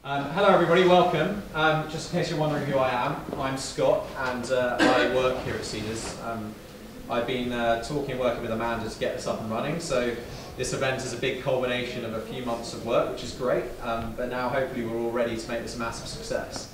Hello everybody, welcome. Just in case you're wondering who I am, I'm Scott and I work here at Seedrs. I've been talking and working with Amanda to get this up and running, so this event is a big culmination of a few months of work, which is great, but now hopefully we're all ready to make this a massive success.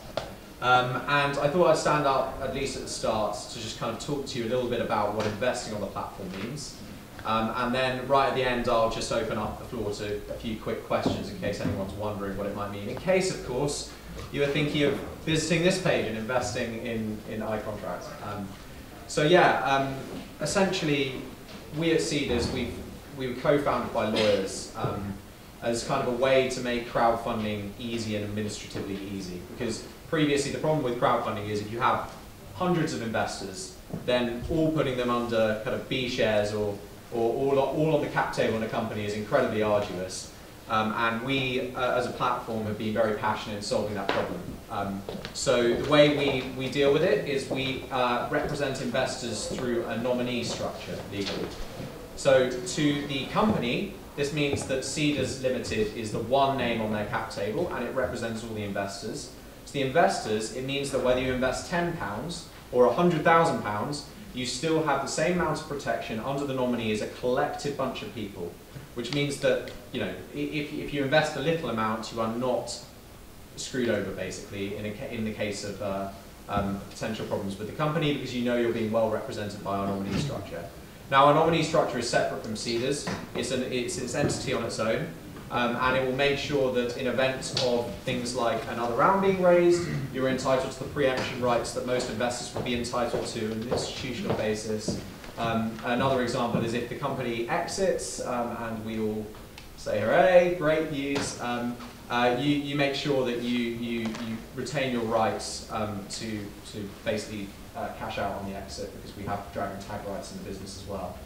And I thought I'd stand up, at least at the start, to just kind of talk to you a little bit about what investing on the platform means. And then right at the end, I'll just open up the floor to a few quick questions in case anyone's wondering what it might mean. In case, of course, you are thinking of visiting this page and investing in iContract. So yeah, essentially, we at Seedrs, we were co-founded by lawyers as kind of a way to make crowdfunding easy and administratively easy. Because previously, the problem with crowdfunding is if you have hundreds of investors, then all putting them under kind of B shares or all on the cap table in a company is incredibly arduous. And we, as a platform, have been very passionate in solving that problem. So the way we deal with it is we represent investors through a nominee structure legally. So to the company, this means that Seedrs Limited is the one name on their cap table and it represents all the investors. To the investors, it means that whether you invest £10 or £100,000, you still have the same amount of protection under the nominee as a collective bunch of people, which means that, you know, if you invest a little amount, you are not screwed over, basically, in the case of potential problems with the company, because you know you're being well represented by our nominee structure. Now, our nominee structure is separate from Seedrs. It's its entity on its own, and it will make sure that in event of things like another round being raised, you're entitled to the preemption rights that most investors will be entitled to on an institutional basis. Another example is if the company exits, and we all say hooray, great news, you make sure that you retain your rights to basically cash out on the exit, because we have dragon tag rights in the business as well.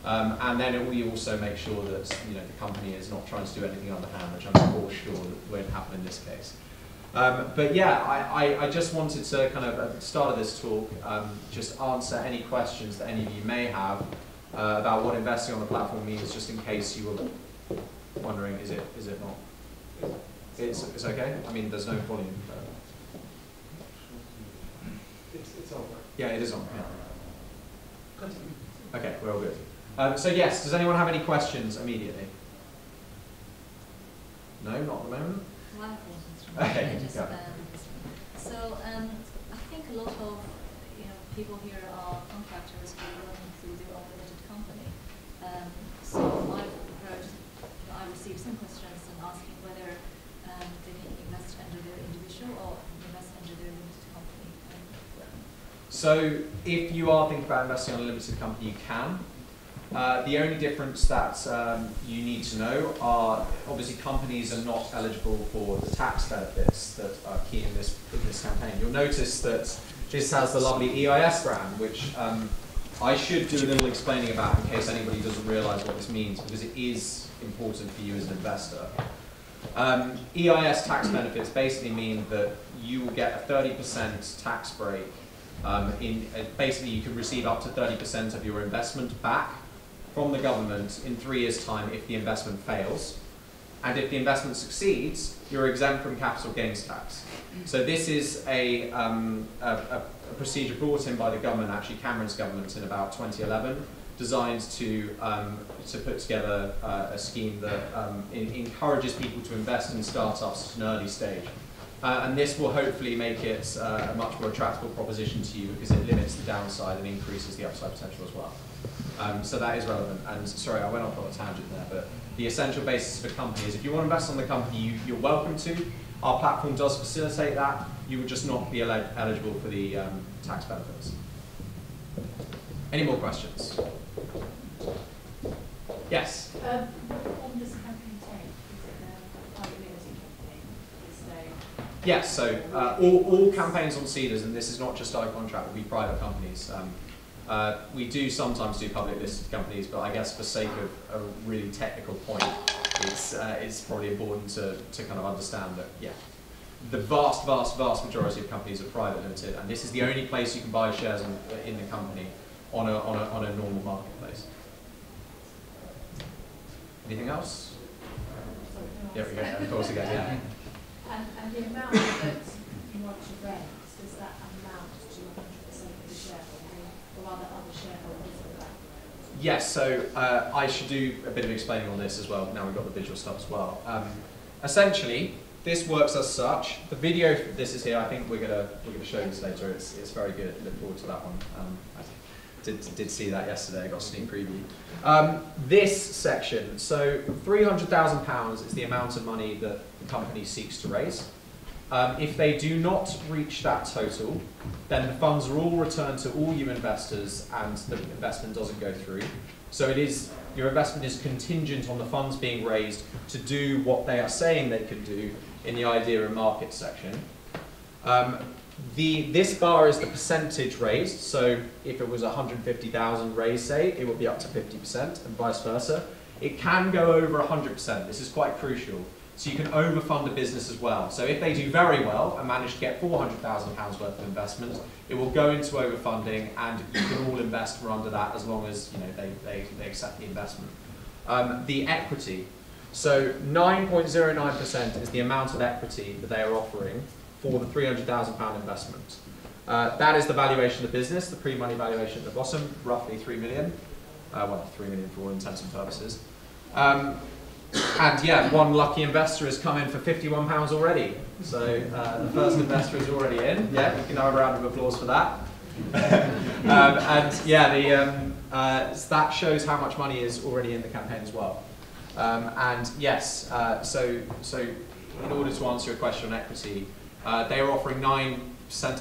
And then we also make sure that the company is not trying to do anything underhand, which I'm of course sure that won't happen in this case. But yeah, I just wanted to kind of, at the start of this talk, just answer any questions that any of you may have about what investing on the platform means, just in case you were wondering, is it not? It's okay? I mean, there's no volume. It's on. Yeah, it is on. Yeah. Continue. Okay, we're all good. So yes, does anyone have any questions immediately? No, not at the moment? One question. Okay, just, go. So I think a lot of people here are contractors who are running through their own limited company. So I received some questions and asking whether they invest under their individual or invest under their limited company. So if you are thinking about investing on a limited company, you can. The only difference that you need to know are, obviously, companies are not eligible for the tax benefits that are key in this campaign. You'll notice that this has the lovely EIS brand, which I should do a little explaining about in case anybody doesn't realise what this means, because it is important for you as an investor. EIS tax benefits basically mean that you will get a 30% tax break. Basically, you can receive up to 30% of your investment back from the government in 3 years' time if the investment fails. And if the investment succeeds, you're exempt from capital gains tax. So this is a procedure brought in by the government, actually Cameron's government, in about 2011, designed to put together a scheme that encourages people to invest in startups at an early stage. And this will hopefully make it a much more attractive proposition to you, because it limits the downside and increases the upside potential as well. So that is relevant. And sorry, I went off on a tangent there, but the essential basis for companies, if you want to invest on the company, you're welcome to. Our platform does facilitate that. You would just not be eligible for the tax benefits. Any more questions? Yes? What form does the company take? Is it a private limited company? Yes, so all campaigns on Seedrs, and this is not just iContract, will be private companies. We do sometimes do public listed companies, but I guess for sake of a really technical point, it's probably important to kind of understand that, yeah, the vast majority of companies are private limited, and this is the only place you can buy shares in the company on a normal marketplace. Anything else? There we go, of course again, yeah. And the amount that you want to raise, does that amount to 100% of the shareholding, or are there other shareholders of that? Yes, so I should do a bit of explaining on this as well. Now we've got the visual stuff as well. Essentially, this works as such. The video, this is here. I think we're gonna show this later. It's very good. Look forward to that one. I did see that yesterday. I got a sneak preview. This section. So £300,000 is the amount of money that the company seeks to raise. If they do not reach that total, then the funds are all returned to all you investors, and the investment doesn't go through. So it is, your investment is contingent on the funds being raised to do what they are saying they can do in the idea and market section. This bar is the percentage raised, so if it was 150,000 raised, say, it would be up to 50% and vice versa. It can go over 100%, this is quite crucial. So you can overfund a business as well. So if they do very well and manage to get £400,000 worth of investment, it will go into overfunding, and you can all invest for under that as long as they accept the investment. The equity. So 9.09% is the amount of equity that they are offering for the £300,000 investment. That is the valuation of the business, the pre-money valuation at the bottom, roughly 3 million. Well, 3 million for all intents and purposes. And yeah, one lucky investor has come in for £51 already. So the first investor is already in. Yeah, we can have a round of applause for that. And yeah, that shows how much money is already in the campaign as well. And yes, so in order to answer your question on equity, they are offering 9%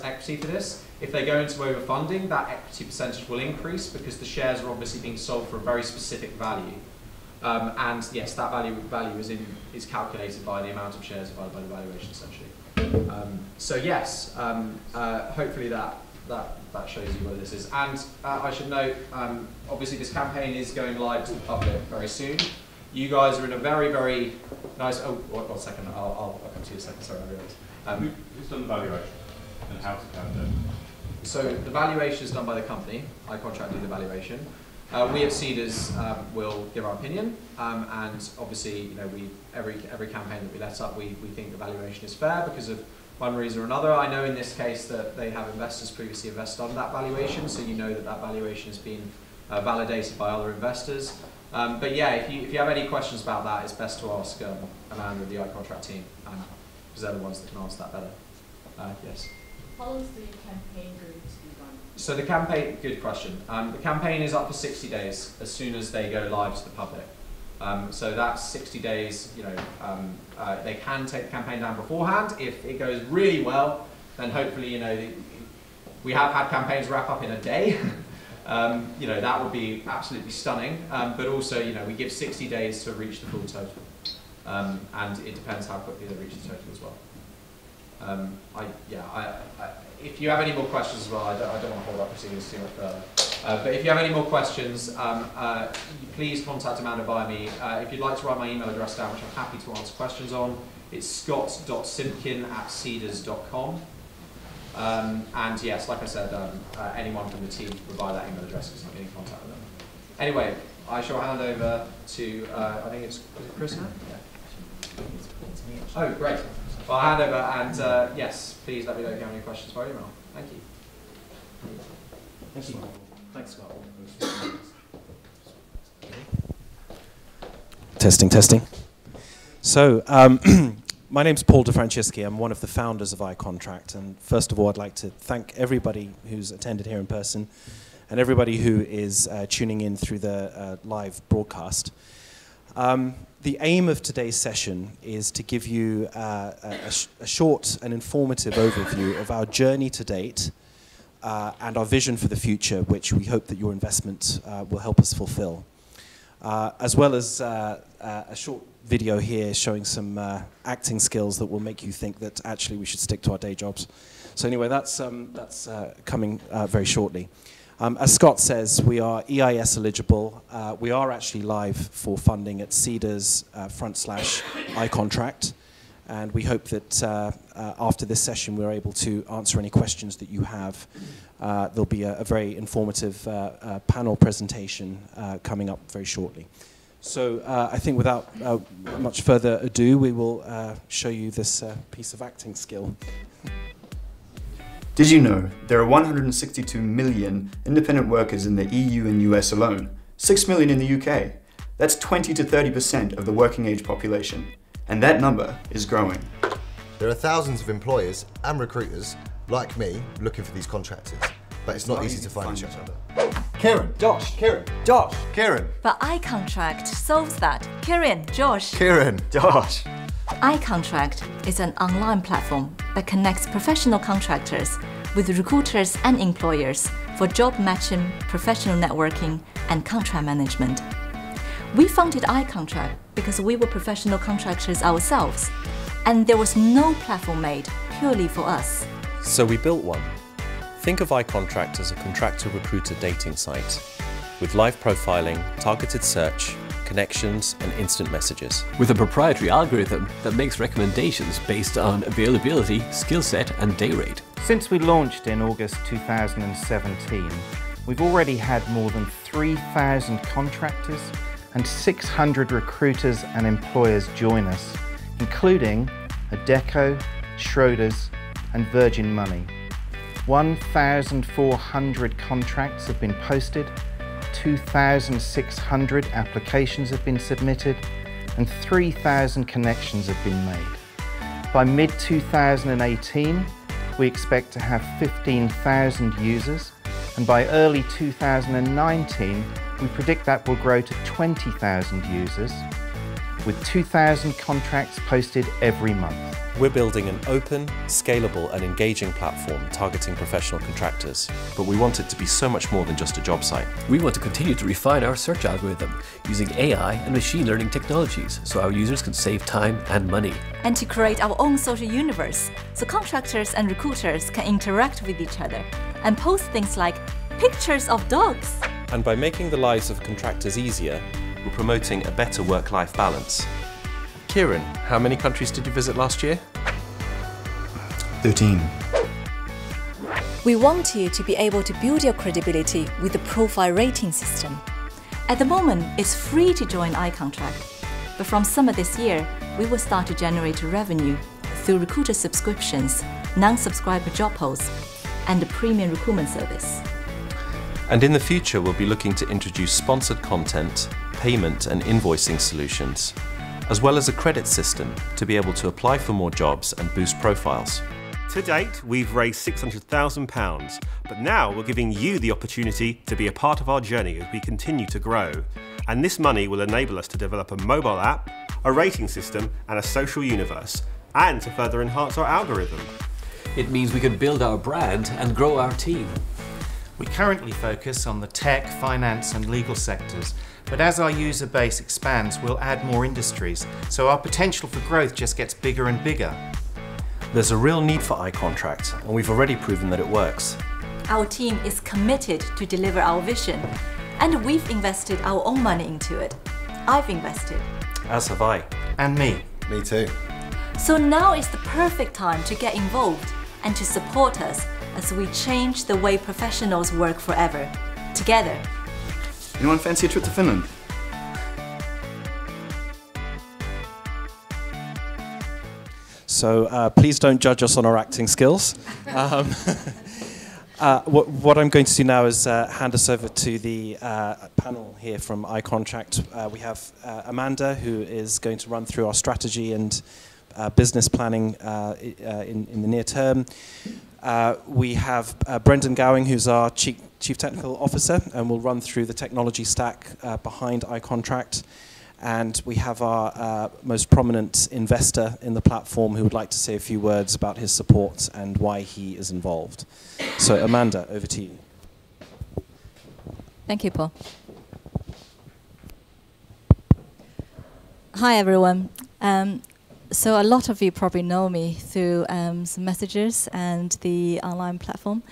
equity for this. If they go into overfunding, that equity percentage will increase because the shares are obviously being sold for a very specific value. And yes, that value is calculated by the amount of shares divided by the valuation, essentially. So yes, hopefully that shows you what this is. And I should note, obviously this campaign is going live to the public very soon. You guys are in a very, very nice. Oh, one second. I'll come to you in a second. Sorry, I realised. Who's done the valuation and how to calculate it? So the valuation is done by the company. iContract do the valuation. We at Seedrs will give our opinion, and obviously, you know, every campaign that we let up, we think the valuation is fair because of one reason or another. I know in this case that they have investors previously invested on that valuation, so you know that that valuation has been validated by other investors. But yeah, if you have any questions about that, it's best to ask Amanda and the iContract team, because they're the ones that can answer that better. Yes. How long is the campaign going to be run? So the campaign, good question. The campaign is up for 60 days as soon as they go live to the public. So that's 60 days, you know, they can take the campaign down beforehand. If it goes really well, then hopefully, you know, we have had campaigns wrap up in a day. You know, that would be absolutely stunning. But also, you know, we give 60 days to reach the full total. And it depends how quickly they reach the total as well. If you have any more questions as well, I don't want to hold up proceedings too much further. But if you have any more questions, please contact Amanda via me. If you'd like to write my email address down, which I'm happy to answer questions on, it's scott.simpkin@seedrs.com. And yes, like I said, anyone from the team can provide that email address because I'm getting in contact with them. Anyway, I shall hand over to, I think it's Chris now? Yeah. Oh, great. Well, I'll hand over, and yes, please let me know if you have any questions by email. Thank you. Thank you. Thanks, Scott. Testing. So, my name's Paul Francisci. I'm one of the founders of iContract, and first of all, I'd like to thank everybody who's attended here in person, and everybody who is tuning in through the live broadcast. The aim of today's session is to give you a short and informative overview of our journey to date and our vision for the future, which we hope that your investment will help us fulfill. As well as a short video here showing some acting skills that will make you think that actually we should stick to our day jobs. So anyway, that's coming very shortly. As Scott says, we are EIS eligible. We are actually live for funding at Seedrs /iContract, and we hope that after this session we're able to answer any questions that you have. There'll be a very informative panel presentation coming up very shortly. So I think without much further ado, we will show you this piece of acting skill. Did you know there are 162 million independent workers in the EU and US alone? 6 million in the UK. That's 20 to 30% of the working age population. And that number is growing. There are thousands of employers and recruiters like me looking for these contractors, but it's not easy to find each other. Kieran, Josh, Kieran, Josh, Kieran. But iContract solves that. Kieran, Josh. Kieran, Josh. iContract is an online platform that connects professional contractors with recruiters and employers for job matching, professional networking, and contract management. We founded iContract because we were professional contractors ourselves, and there was no platform made purely for us. So we built one. Think of iContract as a contractor-recruiter dating site with live profiling, targeted search, connections, and instant messages. With a proprietary algorithm that makes recommendations based on availability, skill set, and day rate. Since we launched in August 2017, we've already had more than 3,000 contractors and 600 recruiters and employers join us, including Adecco, Schroders, and Virgin Money. 1,400 contracts have been posted, 2,600 applications have been submitted, and 3,000 connections have been made. By mid-2018, we expect to have 15,000 users, and by early 2019, we predict that will grow to 20,000 users, with 2,000 contracts posted every month. We're building an open, scalable, and engaging platform targeting professional contractors. But we want it to be so much more than just a job site. We want to continue to refine our search algorithm using AI and machine learning technologies so our users can save time and money. And to create our own social universe so contractors and recruiters can interact with each other and post things like pictures of dogs. And by making the lives of contractors easier, we're promoting a better work-life balance. Kieran, how many countries did you visit last year? 13. We want you to be able to build your credibility with the profile rating system. At the moment, it's free to join iContract, but from summer this year, we will start to generate revenue through recruiter subscriptions, non-subscriber job posts, and the premium recruitment service. And in the future, we'll be looking to introduce sponsored content, payment and invoicing solutions, as well as a credit system to be able to apply for more jobs and boost profiles. To date, we've raised £600,000, but now we're giving you the opportunity to be a part of our journey as we continue to grow. And this money will enable us to develop a mobile app, a rating system, and a social universe, and to further enhance our algorithm. It means we can build our brand and grow our team. We currently focus on the tech, finance, and legal sectors, but as our user base expands, we'll add more industries, so our potential for growth just gets bigger and bigger. There's a real need for iContract, and we've already proven that it works. Our team is committed to deliver our vision, and we've invested our own money into it. I've invested. As have I. And me. Me too. So now is the perfect time to get involved and to support us as we change the way professionals work forever, together. Anyone fancy a trip to Finland? So please don't judge us on our acting skills. What I'm going to do now is hand us over to the panel here from iContract. We have Amanda, who is going to run through our strategy and business planning in the near term. We have Brendan Gowing, who's our Chief Technical Officer, and will run through the technology stack behind iContract. And we have our most prominent investor in the platform who would like to say a few words about his support and why he is involved. So Amanda, over to you. Thank you, Paul. Hi, everyone. So a lot of you probably know me through some messages and the online platform.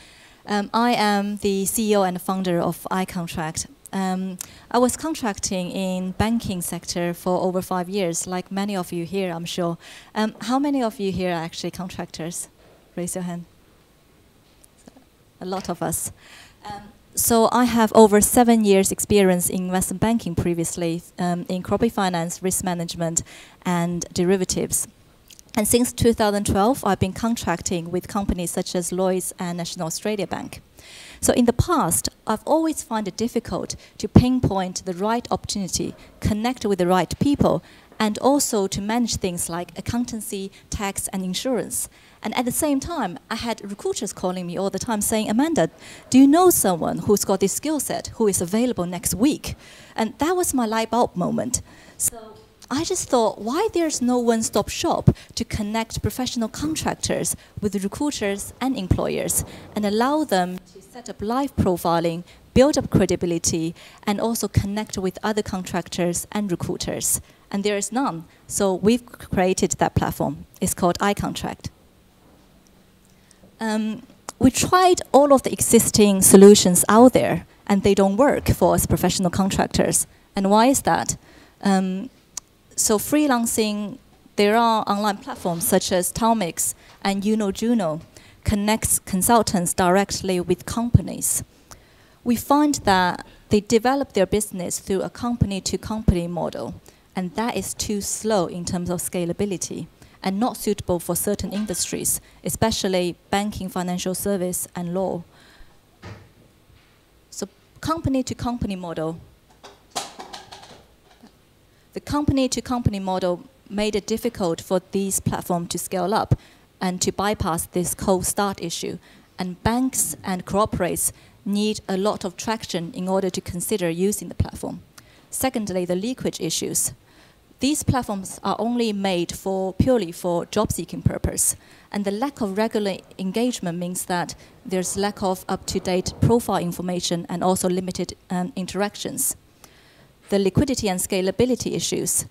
I am the CEO and founder of iContract. I was contracting in banking sector for over 5 years, like many of you here, I'm sure. How many of you here are actually contractors? Raise your hand. A lot of us. So I have over 7 years experience in investment banking previously, in corporate finance, risk management, and derivatives. And since 2012, I've been contracting with companies such as Lloyds and National Australia Bank. So in the past, I've always found it difficult to pinpoint the right opportunity, connect with the right people, and also to manage things like accountancy, tax, and insurance. And at the same time, I had recruiters calling me all the time saying, Amanda, do you know someone who's got this skill set who is available next week? And that was my light bulb moment. So I just thought, why there's no one-stop shop to connect professional contractors with recruiters and employers and allow them to set up live profiling, build up credibility, and also connect with other contractors and recruiters. And there is none. So we've created that platform. It's called iContract. We tried all of the existing solutions out there, and they don't work for us professional contractors. And why is that? So freelancing, there are online platforms such as Talmix and Juno connects consultants directly with companies. We find that they develop their business through a company-to-company model, and that is too slow in terms of scalability and not suitable for certain industries, especially banking, financial service, and law. So company-to-company model. The company-to-company model made it difficult for these platforms to scale up and to bypass this cold start issue. And banks and corporates need a lot of traction in order to consider using the platform. Secondly, the leakage issues. These platforms are only made purely for job-seeking purpose, and the lack of regular engagement means that there's lack of up-to-date profile information and also limited interactions. The liquidity and scalability issues.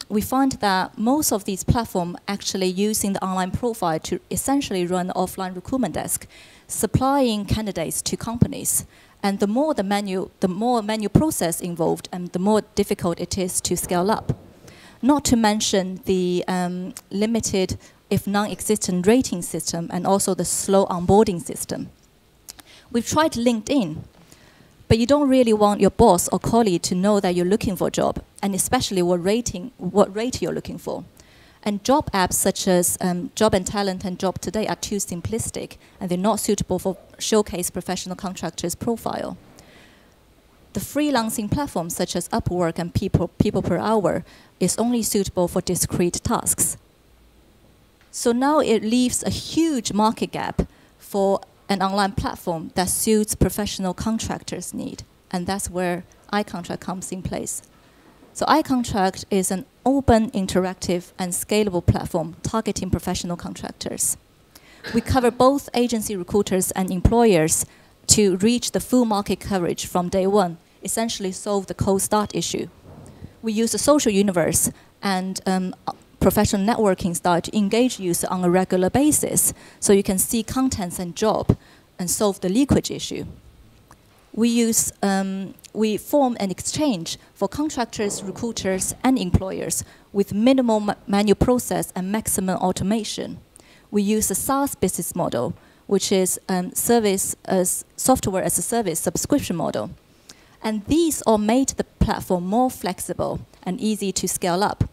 We find that most of these platforms actually using the online profile to essentially run an offline recruitment desk, supplying candidates to companies. And the more manual process involved, and the more difficult it is to scale up. Not to mention the limited, if non-existent rating system, and also the slow onboarding system. We've tried LinkedIn, but you don't really want your boss or colleague to know that you're looking for a job, and especially what rate you're looking for. And job apps such as Job and Talent and Job Today are too simplistic, and they're not suitable for showcase professional contractors' profile. The freelancing platforms such as Upwork and People Per Hour is only suitable for discrete tasks. So now it leaves a huge market gap for an online platform that suits professional contractors' need, and that's where iContract comes in place. So iContract is an open, interactive, and scalable platform targeting professional contractors. We cover both agency recruiters and employers to reach the full market coverage from day one, essentially solve the cold start issue. We use a social universe and professional networking style to engage users on a regular basis, so you can see contents and job and solve the leakage issue. We form an exchange for contractors, recruiters, and employers with minimal manual process and maximum automation. We use a SaaS business model, which is software as a service subscription model. And these all made the platform more flexible and easy to scale up.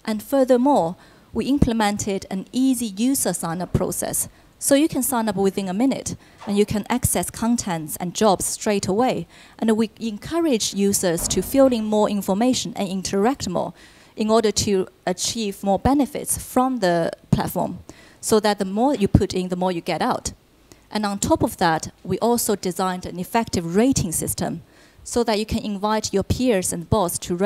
And furthermore, we implemented an easy user sign-up process. So you can sign up within a minute, and you can access contents and jobs straight away. And we encourage users to fill in more information and interact more in order to achieve more benefits from the platform, so that the more you put in, the more you get out. And on top of that, we also designed an effective rating system, so that you can invite your peers and boss to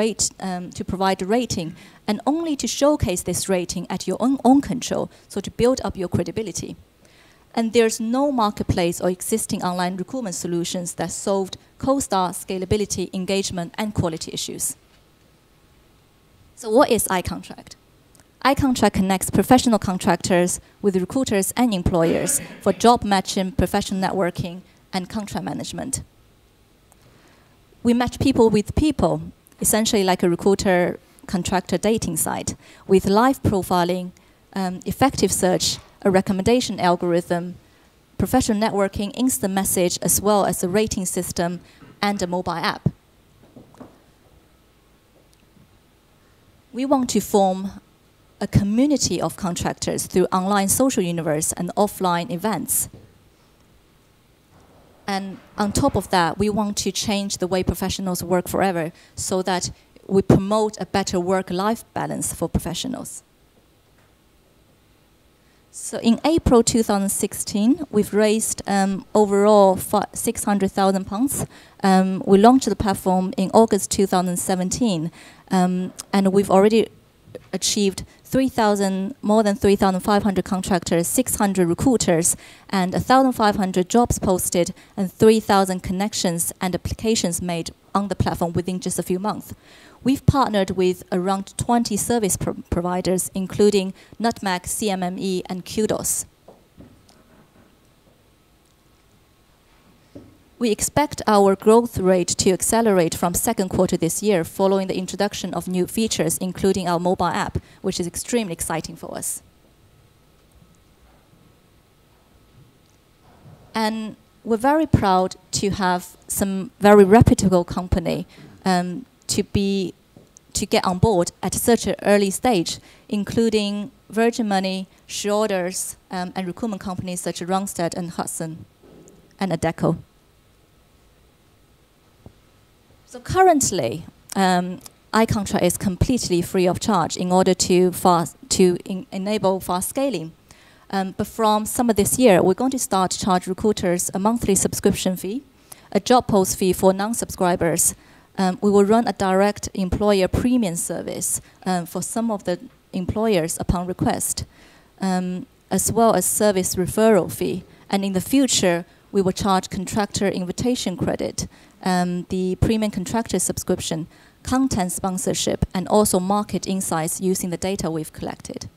provide a rating, and only to showcase this rating at your own control, so to build up your credibility. And there's no marketplace or existing online recruitment solutions that solved cold start, scalability, engagement, and quality issues. So what is iContract? iContract connects professional contractors with recruiters and employers for job matching, professional networking, and contract management. We match people with people, essentially like a recruiter-contractor dating site, with live profiling, effective search, a recommendation algorithm, professional networking, instant message, as well as a rating system and a mobile app. We want to form a community of contractors through online social universe and offline events. And on top of that, we want to change the way professionals work forever so that we promote a better work-life balance for professionals. So in April 2016, we've raised overall £600,000. We launched the platform in August 2017, and we've already achieved more than 3,500 contractors, 600 recruiters, and 1,500 jobs posted, and 3,000 connections and applications made on the platform within just a few months. We've partnered with around 20 service providers, including Nutmeg, CMME, and Kudos. We expect our growth rate to accelerate from second quarter this year following the introduction of new features, including our mobile app, which is extremely exciting for us. And we're very proud to have some very reputable company to get on board at such an early stage, including Virgin Money, Seedrs, and recruitment companies such as Randstad and Hudson and Adecco. So currently, iContract is completely free of charge in order to enable fast scaling. But from summer this year, we're going to start to charge recruiters a monthly subscription fee, a job post fee for non-subscribers. We will run a direct employer premium service for some of the employers upon request, as well as service referral fee. And in the future, we will charge contractor invitation credit, the premium contractor subscription, content sponsorship, and also market insights using the data we've collected.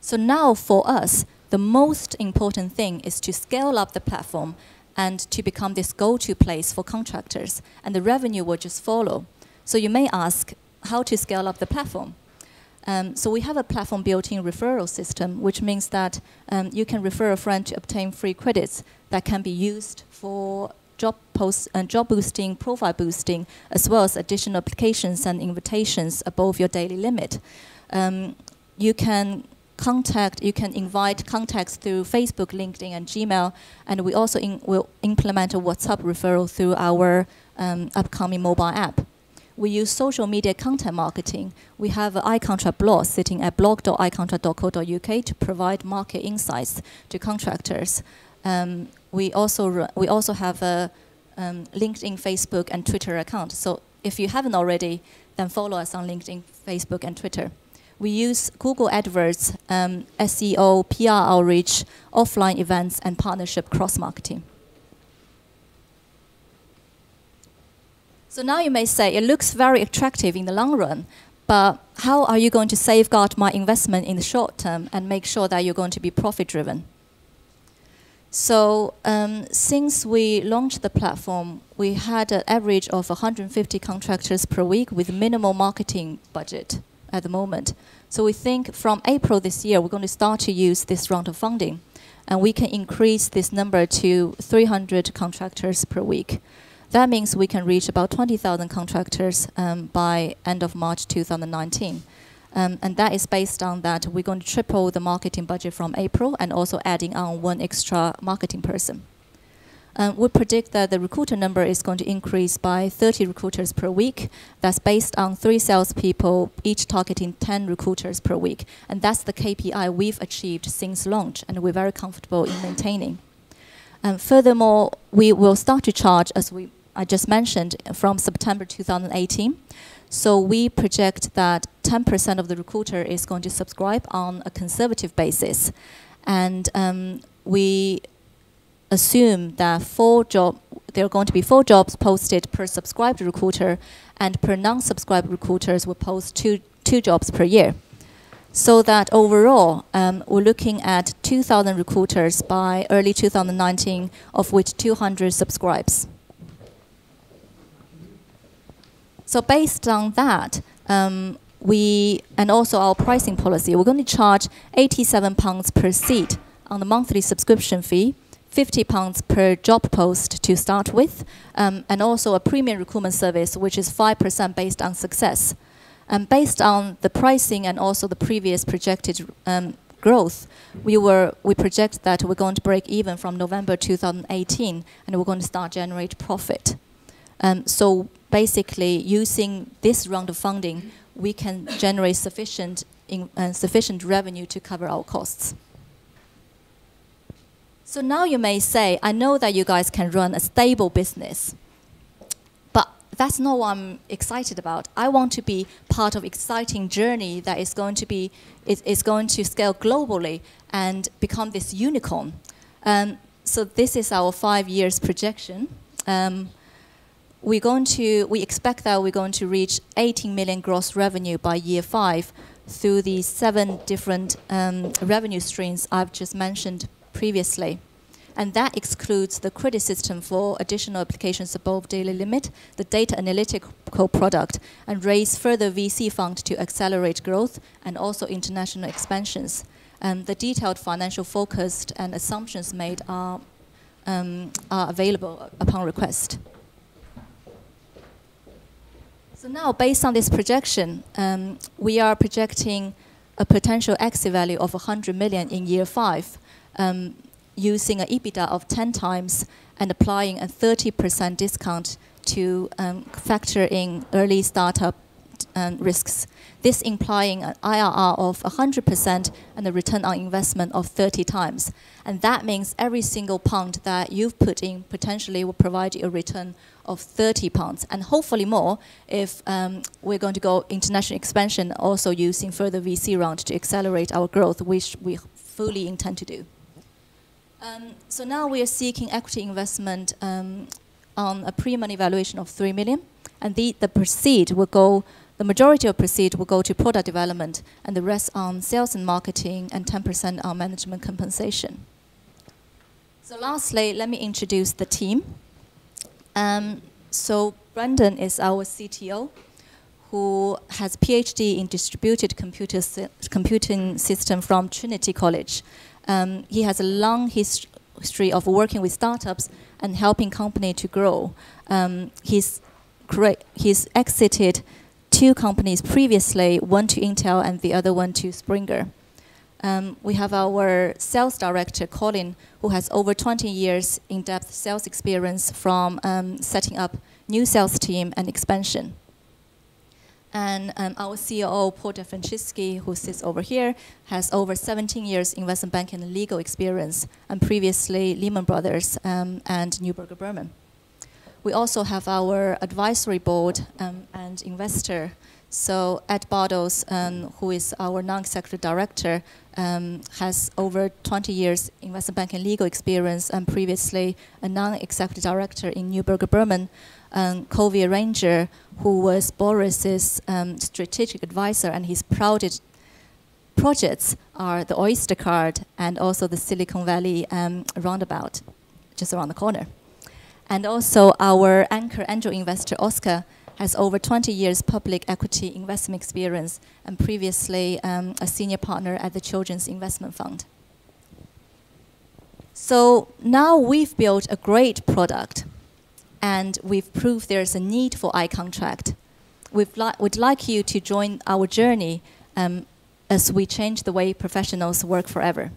So now for us, the most important thing is to scale up the platform and to become this go-to place for contractors, and the revenue will just follow. So you may ask how to scale up the platform. So we have a platform built-in referral system, which means that you can refer a friend to obtain free credits that can be used for job posts and job boosting, profile boosting, as well as additional applications and invitations above your daily limit. You can invite contacts through Facebook, LinkedIn, and Gmail, and we also will implement a WhatsApp referral through our upcoming mobile app. We use social media content marketing. We have an iContract blog sitting at blog.icontract.co.uk to provide market insights to contractors. We also have a LinkedIn, Facebook, and Twitter account. So if you haven't already, then follow us on LinkedIn, Facebook, and Twitter. We use Google AdWords, SEO, PR outreach, offline events, and partnership cross-marketing. So now you may say, it looks very attractive in the long run, but how are you going to safeguard my investment in the short term and make sure that you're going to be profit-driven? So since we launched the platform, we had an average of 150 contractors per week with minimal marketing budget at the moment. So we think from April this year, we're going to start to use this round of funding, and we can increase this number to 300 contractors per week. That means we can reach about 20,000 contractors by end of March 2019. And that is based on that we're going to triple the marketing budget from April and also adding on one extra marketing person. We predict that the recruiter number is going to increase by 30 recruiters per week. That's based on 3 salespeople, each targeting 10 recruiters per week. And that's the KPI we've achieved since launch, and we're very comfortable in maintaining. Furthermore, we will start to charge, as I just mentioned, from September 2018. So we project that 10% of the recruiter is going to subscribe on a conservative basis. And we assume that there are going to be 4 jobs posted per subscribed recruiter, and per non-subscribed recruiters will post two jobs per year. So that overall, we're looking at 2,000 recruiters by early 2019, of which 200 subscribes. So based on that, and also our pricing policy, we're going to charge £87 per seat on the monthly subscription fee, £50 per job post to start with, and also a premium recruitment service, which is 5% based on success. And based on the pricing and also the previous projected growth, we project that we're going to break even from November 2018, and we're going to start generate profit. So basically, using this round of funding, we can generate sufficient revenue to cover our costs. So now you may say, I know that you guys can run a stable business, but that's not what I'm excited about. I want to be part of an exciting journey that is going to scale globally and become this unicorn. So this is our 5 years projection. We expect that we're going to reach 18 million gross revenue by year 5 through the 7 different revenue streams I've just mentioned previously. And that excludes the credit system for additional applications above daily limit, the data analytical product, and raise further VC fund to accelerate growth and also international expansions. The detailed financial focused and assumptions made are available upon request. So now, based on this projection, we are projecting a potential exit value of 100 million in year 5, using an EBITDA of 10 times and applying a 30% discount to factor in early startup risks. This implying an IRR of 100% and a return on investment of 30 times. And that means every single pound that you've put in potentially will provide you a return of 30 pounds, and hopefully more if we're going to go international expansion, also using further VC round to accelerate our growth, which we fully intend to do. So now we are seeking equity investment on a pre-money valuation of 3 million, and the majority of proceed will go to product development, and the rest on sales and marketing, and 10% on management compensation. So lastly, let me introduce the team. So Brendan is our CTO, who has PhD in distributed computing system from Trinity College. He has a long history of working with startups and helping companies to grow. He's exited 2 companies previously, one to Intel and the other one to Springer. We have our sales director, Colin, who has over 20 years in-depth sales experience from setting up new sales team and expansion. And our CEO, Paul Francisci, who sits over here, has over 17 years investment banking and legal experience, and previously Lehman Brothers and Neuberger Berman. We also have our advisory board and investor. So Ed Bartels, who is our non-executive director, has over 20 years investment banking and legal experience, and previously a non-executive director in Neuberger Berman. Covey Ranger, who was Boris's strategic advisor, and his proudest projects are the Oyster Card and also the Silicon Valley roundabout, just around the corner. And also our anchor Angel Investor Oscar has over 20 years public equity investment experience, and previously a senior partner at the Children's Investment Fund. So now we've built a great product, and we've proved there's a need for iContract. We'd like you to join our journey as we change the way professionals work forever.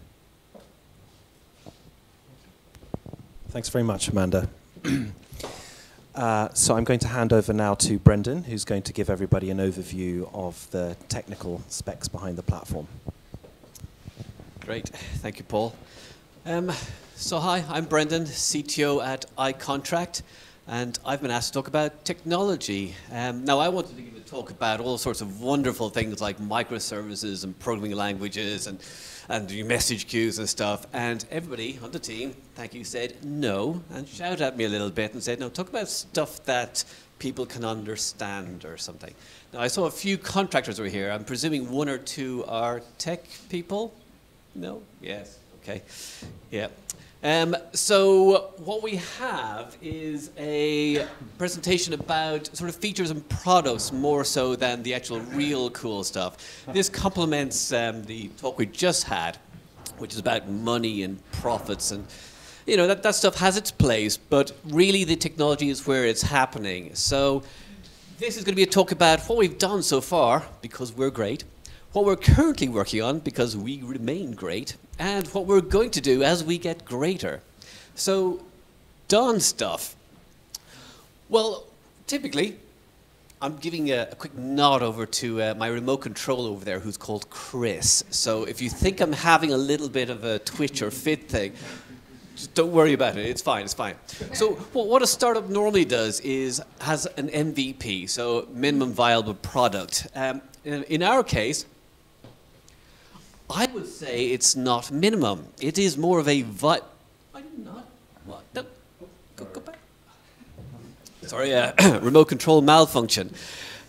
Thanks very much, Amanda. So I'm going to hand over now to Brendan, who's going to give everybody an overview of the technical specs behind the platform. Great, thank you, Paul. So hi, I'm Brendan, CTO at iContract, and I've been asked to talk about technology. Now I wanted to give a talk about all sorts of wonderful things like microservices and programming languages and your message queues and stuff, and everybody on the team, thank you, said no, and shouted at me a little bit and said, no, talk about stuff that people can understand or something. Now I saw a few contractors over here. I'm presuming 1 or 2 are tech people? No? Yes, okay, yeah. So what we have is a presentation about sort of features and products more so than the actual real cool stuff. This complements the talk we just had, which is about money and profits, and you know that stuff has its place, but really the technology is where it's happening. So this is going to be a talk about what we've done so far, because we're great, what we're currently working on, because we remain great, and what we're going to do as we get greater. So, done stuff. Well, typically, I'm giving a quick nod over to my remote control over there, who's called Chris. So if you think I'm having a little bit of a twitch or fit thing, just don't worry about it. It's fine. It's fine. So what a startup normally does is has an MVP, so minimum viable product. In our case, I would say it's not minimum. It is more of a I did not. What? No. Go back. Sorry, remote control malfunction.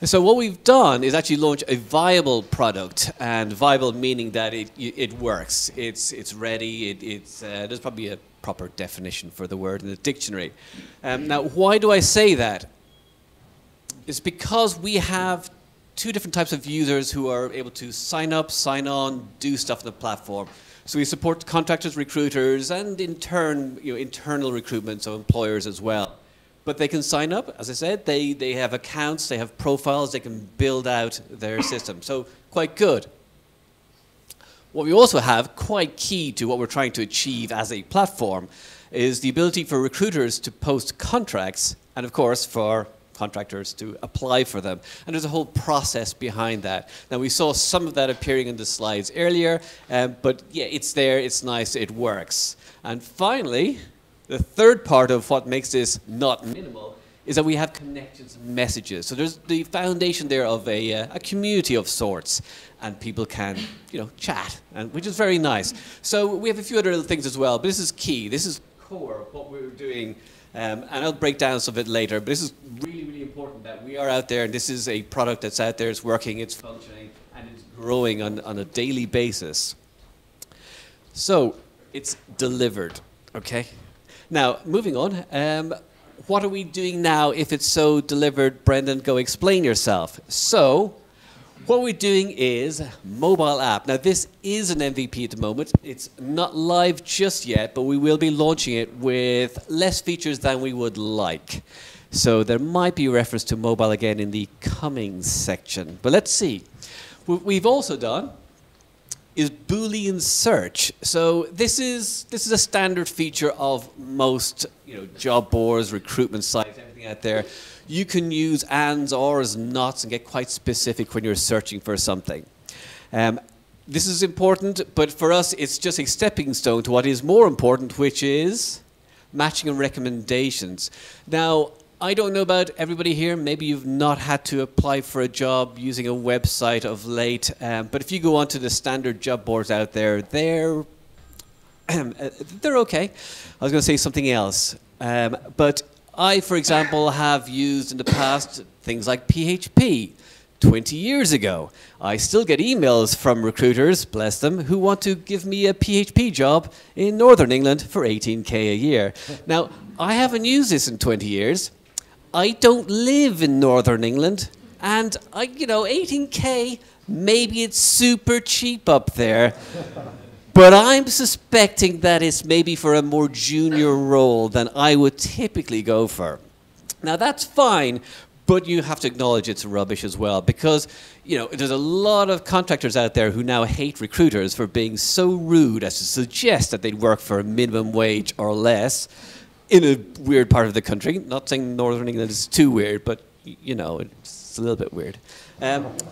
So what we've done is actually launch a viable product, and viable meaning that it works. It's ready. There's probably a proper definition for the word in the dictionary. Now, why do I say that? It's because we have two different types of users who are able to sign up, sign on, do stuff on the platform. So we support contractors, recruiters, and in turn, internal recruitment, so employers as well. But they can sign up, as I said, they have accounts, they have profiles, they can build out their system. So quite good. What we also have, quite key to what we're trying to achieve as a platform, is the ability for recruiters to post contracts, and of course for contractors to apply for them. And there's a whole process behind that. Now, we saw some of that appearing in the slides earlier, but yeah, it's there, it's nice, it works. And finally, the third part of what makes this not minimal is that we have connections and messages. So there's the foundation there of a community of sorts, and people can, chat, and which is very nice. So we have a few other little things as well, but this is key. This is core of what we're doing. And I'll break down some of it later, but this is really, really important that we are out there, and this is a product that's out there, it's working, it's functioning, and it's growing on a daily basis. So, it's delivered, okay? Now, moving on, what are we doing now if it's so delivered? Brendan, go explain yourself. So, what we're doing is mobile app. Now, this is an MVP at the moment. It's not live just yet, but we will be launching it with less features than we would like. So there might be a reference to mobile again in the coming section. But let's see. What we've also done is Boolean search. So this is a standard feature of most job boards, recruitment sites, everything out there. You can use ands, ors, nots, and get quite specific when you're searching for something. This is important, but for us, it's just a stepping stone to what is more important, which is matching and recommendations. Now, I don't know about everybody here. Maybe you've not had to apply for a job using a website of late, but if you go onto the standard job boards out there, they're okay. I was going to say something else, but I, for example, have used in the past things like PHP 20 years ago. I still get emails from recruiters, bless them, who want to give me a PHP job in Northern England for 18k a year. Now, I haven't used this in 20 years. I don't live in Northern England, and 18k, maybe it's super cheap up there. But I'm suspecting that it's maybe for a more junior role than I would typically go for. Now, that's fine, but you have to acknowledge it's rubbish as well, because there's a lot of contractors out there who now hate recruiters for being so rude as to suggest that they'd work for a minimum wage or less in a weird part of the country. Not saying Northern England is too weird, but it's a little bit weird.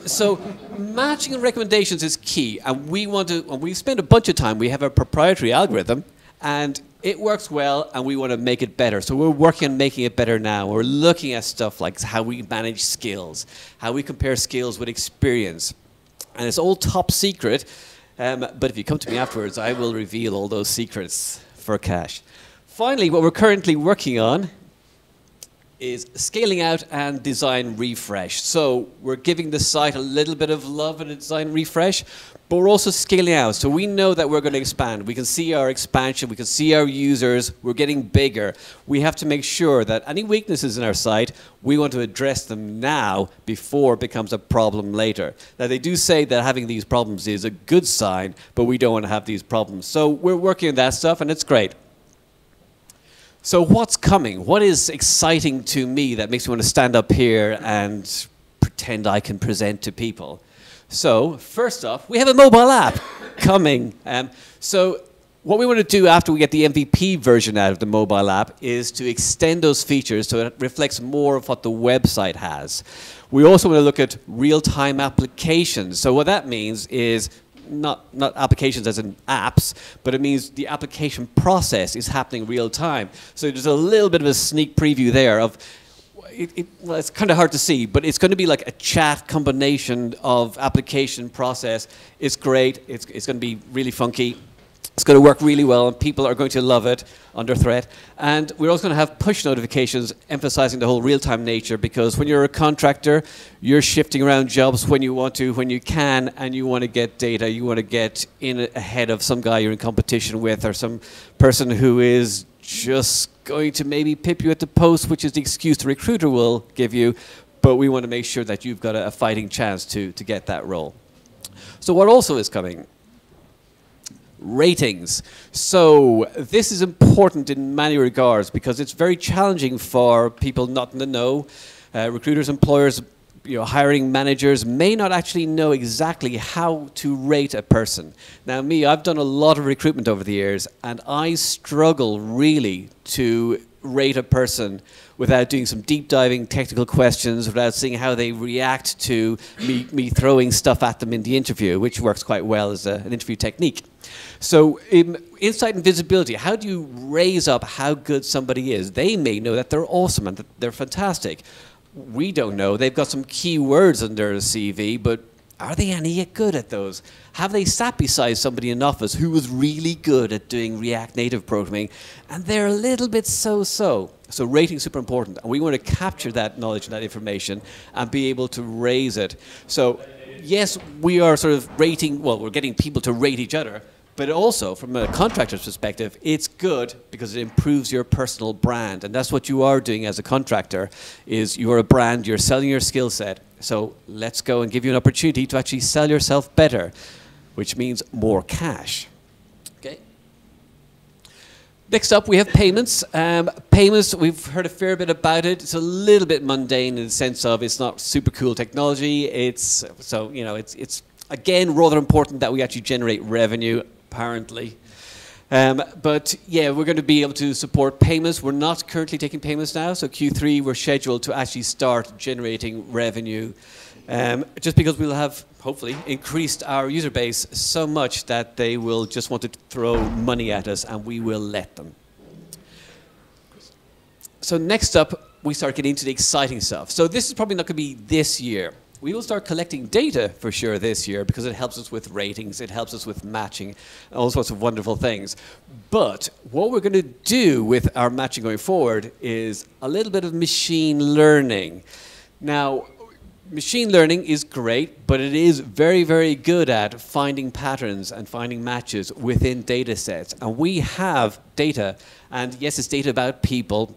So matching and recommendations is key, and we've spent a bunch of time. We have a proprietary algorithm, and it works well, and we want to make it better. So we're working on making it better now. We're looking at stuff like how we manage skills, how we compare skills with experience, and it's all top secret. But if you come to me afterwards, I will reveal all those secrets for cash. Finally, what we're currently working on is scaling out and design refresh. So we're giving the site a little bit of love and a design refresh, but we're also scaling out. So we know that we're going to expand. We can see our expansion. We can see our users. We're getting bigger. We have to make sure that any weaknesses in our site, we want to address them now before it becomes a problem later. Now, they do say that having these problems is a good sign, but we don't want to have these problems. So we're working on that stuff, and it's great. So what's coming? What is exciting to me that makes me want to stand up here and pretend I can present to people? So first off, we have a mobile app coming. So what we want to do after we get the MVP version out of the mobile app is to extend those features so it reflects more of what the website has. We also want to look at real-time applications. So what that means is not applications as in apps, but it means the application process is happening real time. So there's a little bit of a sneak preview there of, well, it's kind of hard to see, but it's going to be like a chat combination of application process. It's great. It's going to be really funky. It's going to work really well, and people are going to love it under threat. And we're also going to have push notifications emphasizing the whole real-time nature, because when you're a contractor, you're shifting around jobs when you want to, when you can, and you want to get data. You want to get in ahead of some guy you're in competition with, or some person who is just going to maybe pip you at the post, which is the excuse the recruiter will give you. But we want to make sure that you've got a fighting chance to get that role. So what also is coming? Ratings. So this is important in many regards because it's very challenging for people not in the know. Recruiters, employers, hiring managers may not actually know exactly how to rate a person. Now me, I've done a lot of recruitment over the years, and I struggle really to rate a person without doing some deep diving technical questions, without seeing how they react to me throwing stuff at them in the interview, which works quite well as an interview technique. So insight and visibility, how do you raise up how good somebody is? They may know that they're awesome and that they're fantastic. We don't know. They've got some key words on their CV, but are they any good at those? Have they sat beside somebody in office who was really good at doing React Native programming, and they're a little bit so-so? So rating is super important, and we want to capture that knowledge and that information and be able to raise it. So yes, we are sort of rating, well, we're getting people to rate each other, but also from a contractor's perspective, it's good because it improves your personal brand. And that's what you are doing as a contractor, is you're a brand, you're selling your skill set. So let's go and give you an opportunity to actually sell yourself better, which means more cash. Okay. Next up, we have payments. Payments, we've heard a fair bit about it. It's a little bit mundane in the sense of it's not super cool technology. It's again rather important that we actually generate revenue, apparently. But yeah, we're going to be able to support payments. We're not currently taking payments now, so Q3 we're scheduled to actually start generating revenue. Just because we'll have, hopefully, increased our user base so much that they will just want to throw money at us, and we will let them. So next up, we start getting into the exciting stuff. So this is probably not going to be this year. We will start collecting data for sure this year because it helps us with ratings, it helps us with matching, all sorts of wonderful things. But what we're going to do with our matching going forward is a little bit of machine learning. Now, machine learning is great, but it is very, very good at finding patterns and finding matches within data sets. And we have data, and yes, it's data about people,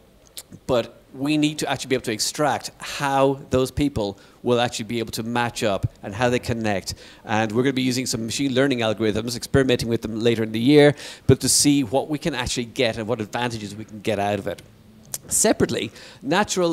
but we need to actually be able to extract how those people will actually be able to match up and how they connect. And we're going to be using some machine learning algorithms, experimenting with them later in the year, but to see what we can actually get and what advantages we can get out of it. Separately, natural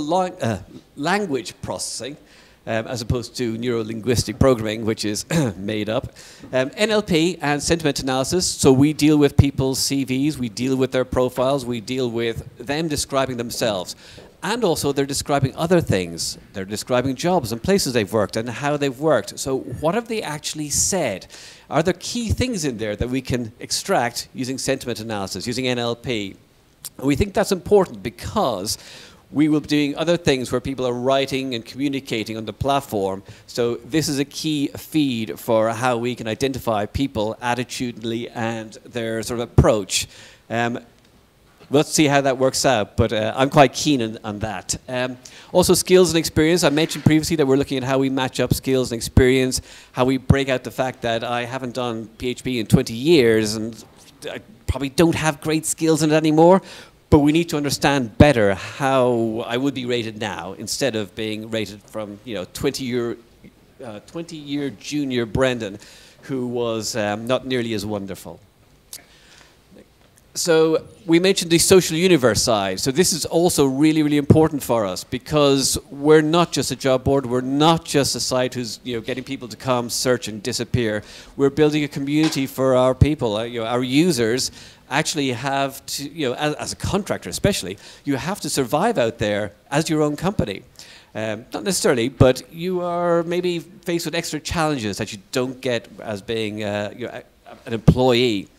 language processing, as opposed to neuro-linguistic programming, which is made up. NLP and sentiment analysis, so we deal with people's CVs, we deal with their profiles, we deal with them describing themselves. And also they're describing other things. They're describing jobs and places they've worked and how they've worked. So what have they actually said? Are there key things in there that we can extract using sentiment analysis, using NLP? And we think that's important because we will be doing other things where people are writing and communicating on the platform. So this is a key feed for how we can identify people attitudinally and their sort of approach. let's see how that works out, but I'm quite keen on that. Also skills and experience. I mentioned previously that we're looking at how we match up skills and experience, how we break out the fact that I haven't done PHP in 20 years and I probably don't have great skills in it anymore, but we need to understand better how I would be rated now instead of being rated from 20-year junior Brendan, who was not nearly as wonderful. So we mentioned the social universe side. So this is also really, really important for us because we're not just a job board. We're not just a site who's getting people to come, search, and disappear. We're building a community for our people. Our users actually have to, as a contractor especially, you have to survive out there as your own company. Not necessarily, but you are maybe faced with extra challenges that you don't get as being an employee.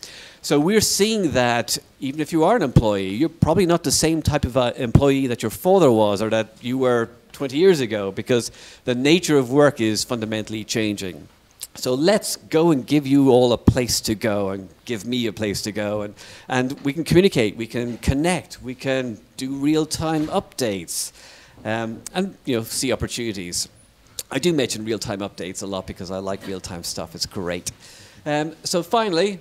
So we're seeing that even if you are an employee, you're probably not the same type of employee that your father was or that you were 20 years ago because the nature of work is fundamentally changing. So let's go and give you all a place to go and give me a place to go. And we can communicate, we can connect, we can do real-time updates and see opportunities. I do mention real-time updates a lot because I like real-time stuff. It's great. So finally,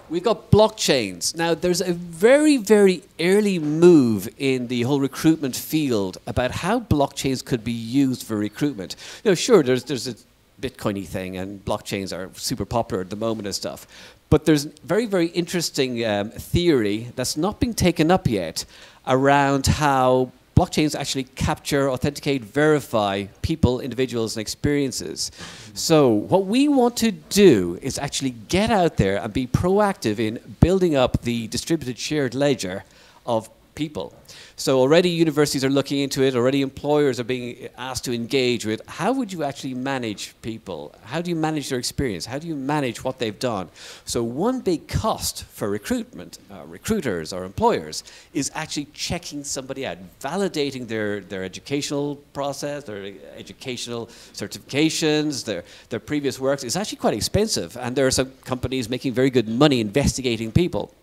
we've got blockchains. Now, there's a very, very early move in the whole recruitment field about how blockchains could be used for recruitment. Sure, there's a Bitcoin-y thing, and blockchains are super popular at the moment and stuff. But there's very, very interesting theory that's not being taken up yet around how blockchains actually capture, authenticate, verify people, individuals, and experiences. So what we want to do is actually get out there and be proactive in building up the distributed shared ledger of people. So already universities are looking into it, already employers are being asked to engage with how would you actually manage people? How do you manage their experience? How do you manage what they've done? So one big cost for recruitment, recruiters or employers, is actually checking somebody out, validating their educational process, their educational certifications, their previous works. It's actually quite expensive, and there are some companies making very good money investigating people.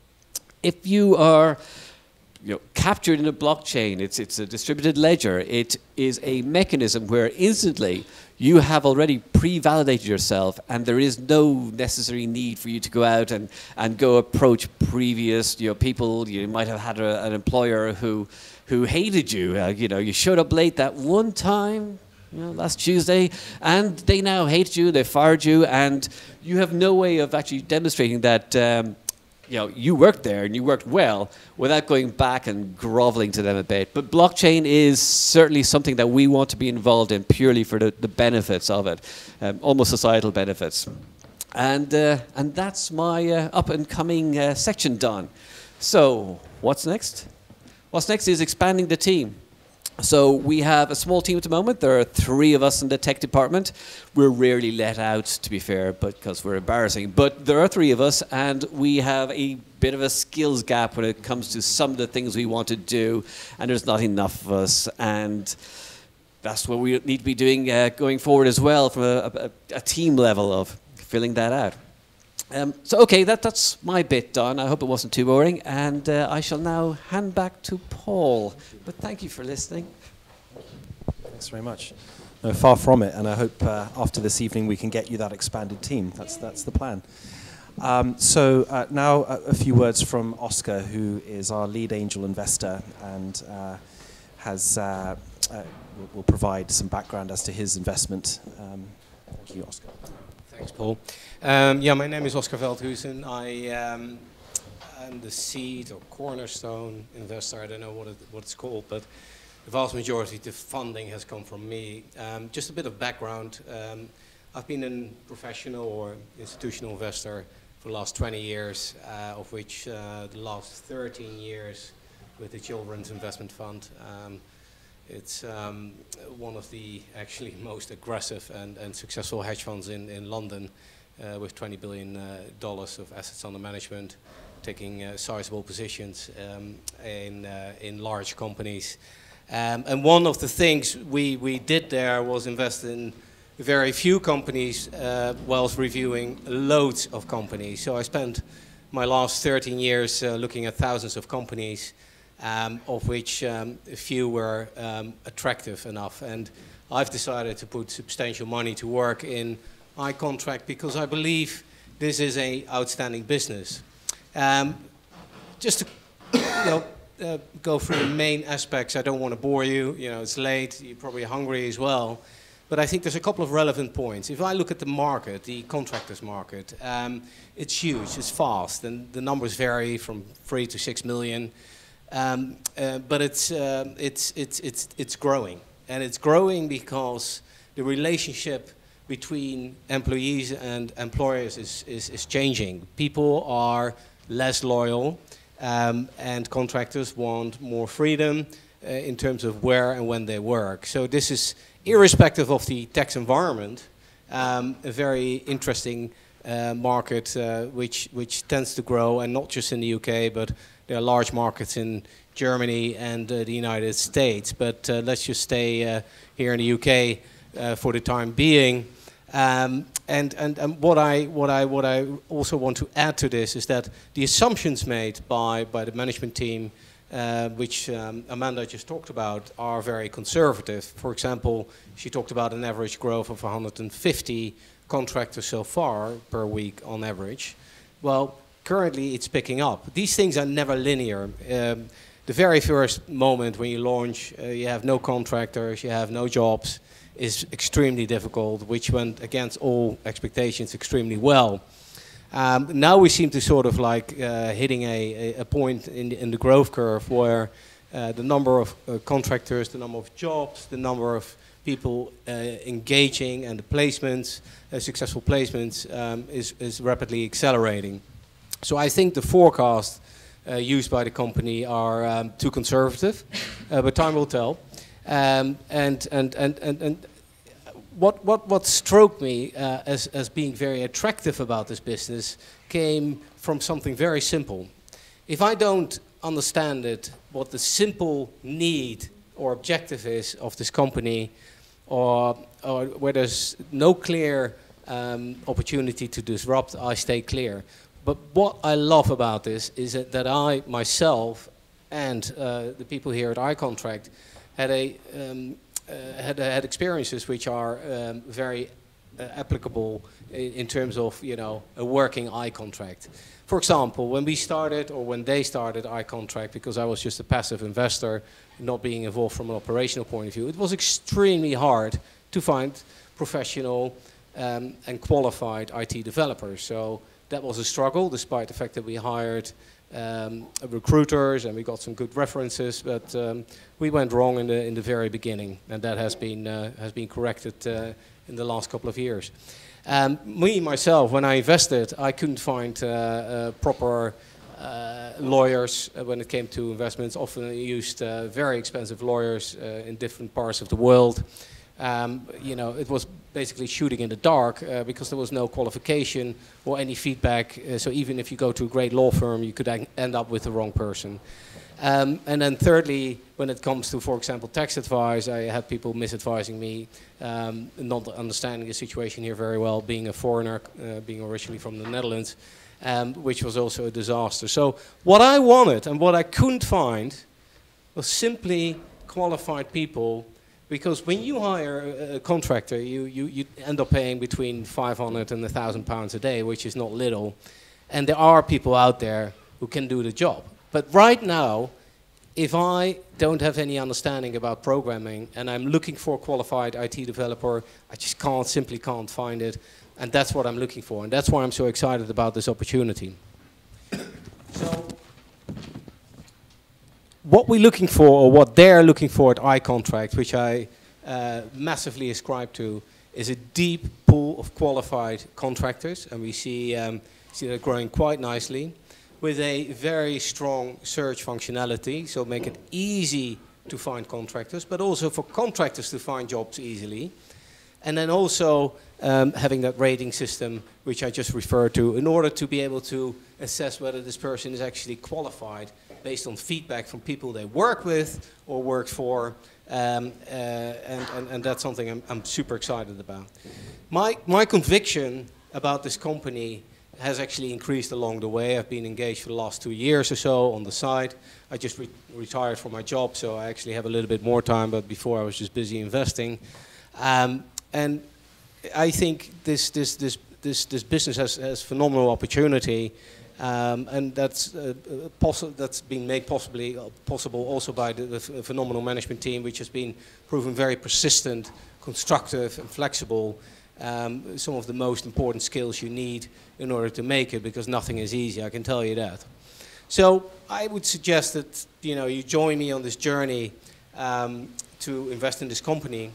If you are captured in a blockchain, it's a distributed ledger. It is a mechanism where instantly you have already pre-validated yourself and there is no necessary need for you to go out and go approach previous people. You might have had an employer who hated you. You showed up late that one time, last Tuesday, and they now hate you, they fired you, and you have no way of actually demonstrating that you worked there and you worked well without going back and groveling to them a bit. But blockchain is certainly something that we want to be involved in purely for the benefits of it, almost societal benefits. And that's my up-and-coming section done. So what's next? What's next is expanding the team. So we have a small team at the moment. There are 3 of us in the tech department. We're rarely let out, to be fair, because we're embarrassing. But there are 3 of us, and we have a bit of a skills gap when it comes to some of the things we want to do, and there's not enough of us. And that's what we need to be doing going forward as well from a team level of filling that out. So, okay, that's my bit done. I hope it wasn't too boring. And I shall now hand back to Paul. But thank you for listening. Thanks very much. No, far from it. And I hope after this evening we can get you that expanded team. That's the plan. So now a few words from Oscar, who is our lead angel investor and will provide some background as to his investment. Thank you, Oscar. Thanks, Paul. My name is Oscar Veldhuijzen. I am the seed or cornerstone investor. I don't know what it's called, but the vast majority of the funding has come from me. Just a bit of background. I've been a professional or institutional investor for the last 20 years, of which the last 13 years with the Children's Investment Fund. It's one of the actually most aggressive and successful hedge funds in London, with $20 billion of assets under management, taking sizable positions in large companies. And one of the things we did there was invest in very few companies whilst reviewing loads of companies. So I spent my last 13 years looking at thousands of companies, of which a few were attractive enough. And I've decided to put substantial money to work in iContract because I believe this is an outstanding business. Just to go through the main aspects, I don't want to bore you. You know, it's late, you're probably hungry as well. But I think there's a couple of relevant points. If I look at the market, the contractors market, it's huge, it's fast, and the numbers vary from 3 to 6 million. But it's growing, and it's growing because the relationship between employees and employers is changing. People are less loyal, and contractors want more freedom in terms of where and when they work. So this is, irrespective of the tax environment, a very interesting market which tends to grow, and not just in the UK, but there are large markets in Germany and the United States. But let's just stay here in the UK for the time being. And what I also want to add to this is that the assumptions made by the management team, which Amanda just talked about, are very conservative. For example, she talked about an average growth of 150 contractors so far per week on average. Well, currently it's picking up. These things are never linear. The very first moment when you launch, you have no contractors, you have no jobs, is extremely difficult, which went against all expectations extremely well. Now we seem to sort of like hitting a point in the growth curve where the number of contractors, the number of jobs, the number of people engaging, and the placements, successful placements, is rapidly accelerating. So I think the forecast used by the company are too conservative, but time will tell. What struck me as being very attractive about this business came from something very simple. If I don't understand it, what the simple need or objective is of this company, or where there's no clear opportunity to disrupt, I stay clear. But what I love about this is that I myself and the people here at iContract had experiences which are very applicable in terms of, you know, a working iContract. For example, when we started, or when they started iContract, because I was just a passive investor, not being involved from an operational point of view, it was extremely hard to find professional and qualified IT developers. So that was a struggle, despite the fact that we hired recruiters and we got some good references, but we went wrong in the very beginning, and that has been corrected in the last couple of years. Myself, when I invested, I couldn't find proper lawyers when it came to investments. Often I used very expensive lawyers in different parts of the world. You know, it was basically shooting in the dark because there was no qualification or any feedback. So even if you go to a great law firm, you could end up with the wrong person. And then thirdly, when it comes to, for example, tax advice, I had people misadvising me, not understanding the situation here very well, being a foreigner, being originally from the Netherlands, which was also a disaster. So what I wanted and what I couldn't find was simply qualified people. Because when you hire a contractor, you end up paying between 500 and £1,000 a day, which is not little. And there are people out there who can do the job. But right now, if I don't have any understanding about programming and I'm looking for a qualified IT developer, I just simply can't find it. And that's what I'm looking for. And that's why I'm so excited about this opportunity. So what we're looking for, or what they're looking for at iContract, which I massively ascribe to, is a deep pool of qualified contractors, and we see that growing quite nicely, with a very strong search functionality, so make it easy to find contractors, but also for contractors to find jobs easily. And then also having that rating system, which I just referred to, in order to be able to assess whether this person is actually qualified based on feedback from people they work with or work for, and that's something I'm super excited about. My conviction about this company has actually increased along the way. I've been engaged for the last 2 years or so on the side. I just retired from my job, so I actually have a little bit more time, but before I was just busy investing. And I think this business has phenomenal opportunity, and that's been made possible also by the phenomenal management team, which has been proven very persistent, constructive and flexible. Some of the most important skills you need in order to make it, because nothing is easy, I can tell you that. So I would suggest that you join me on this journey to invest in this company,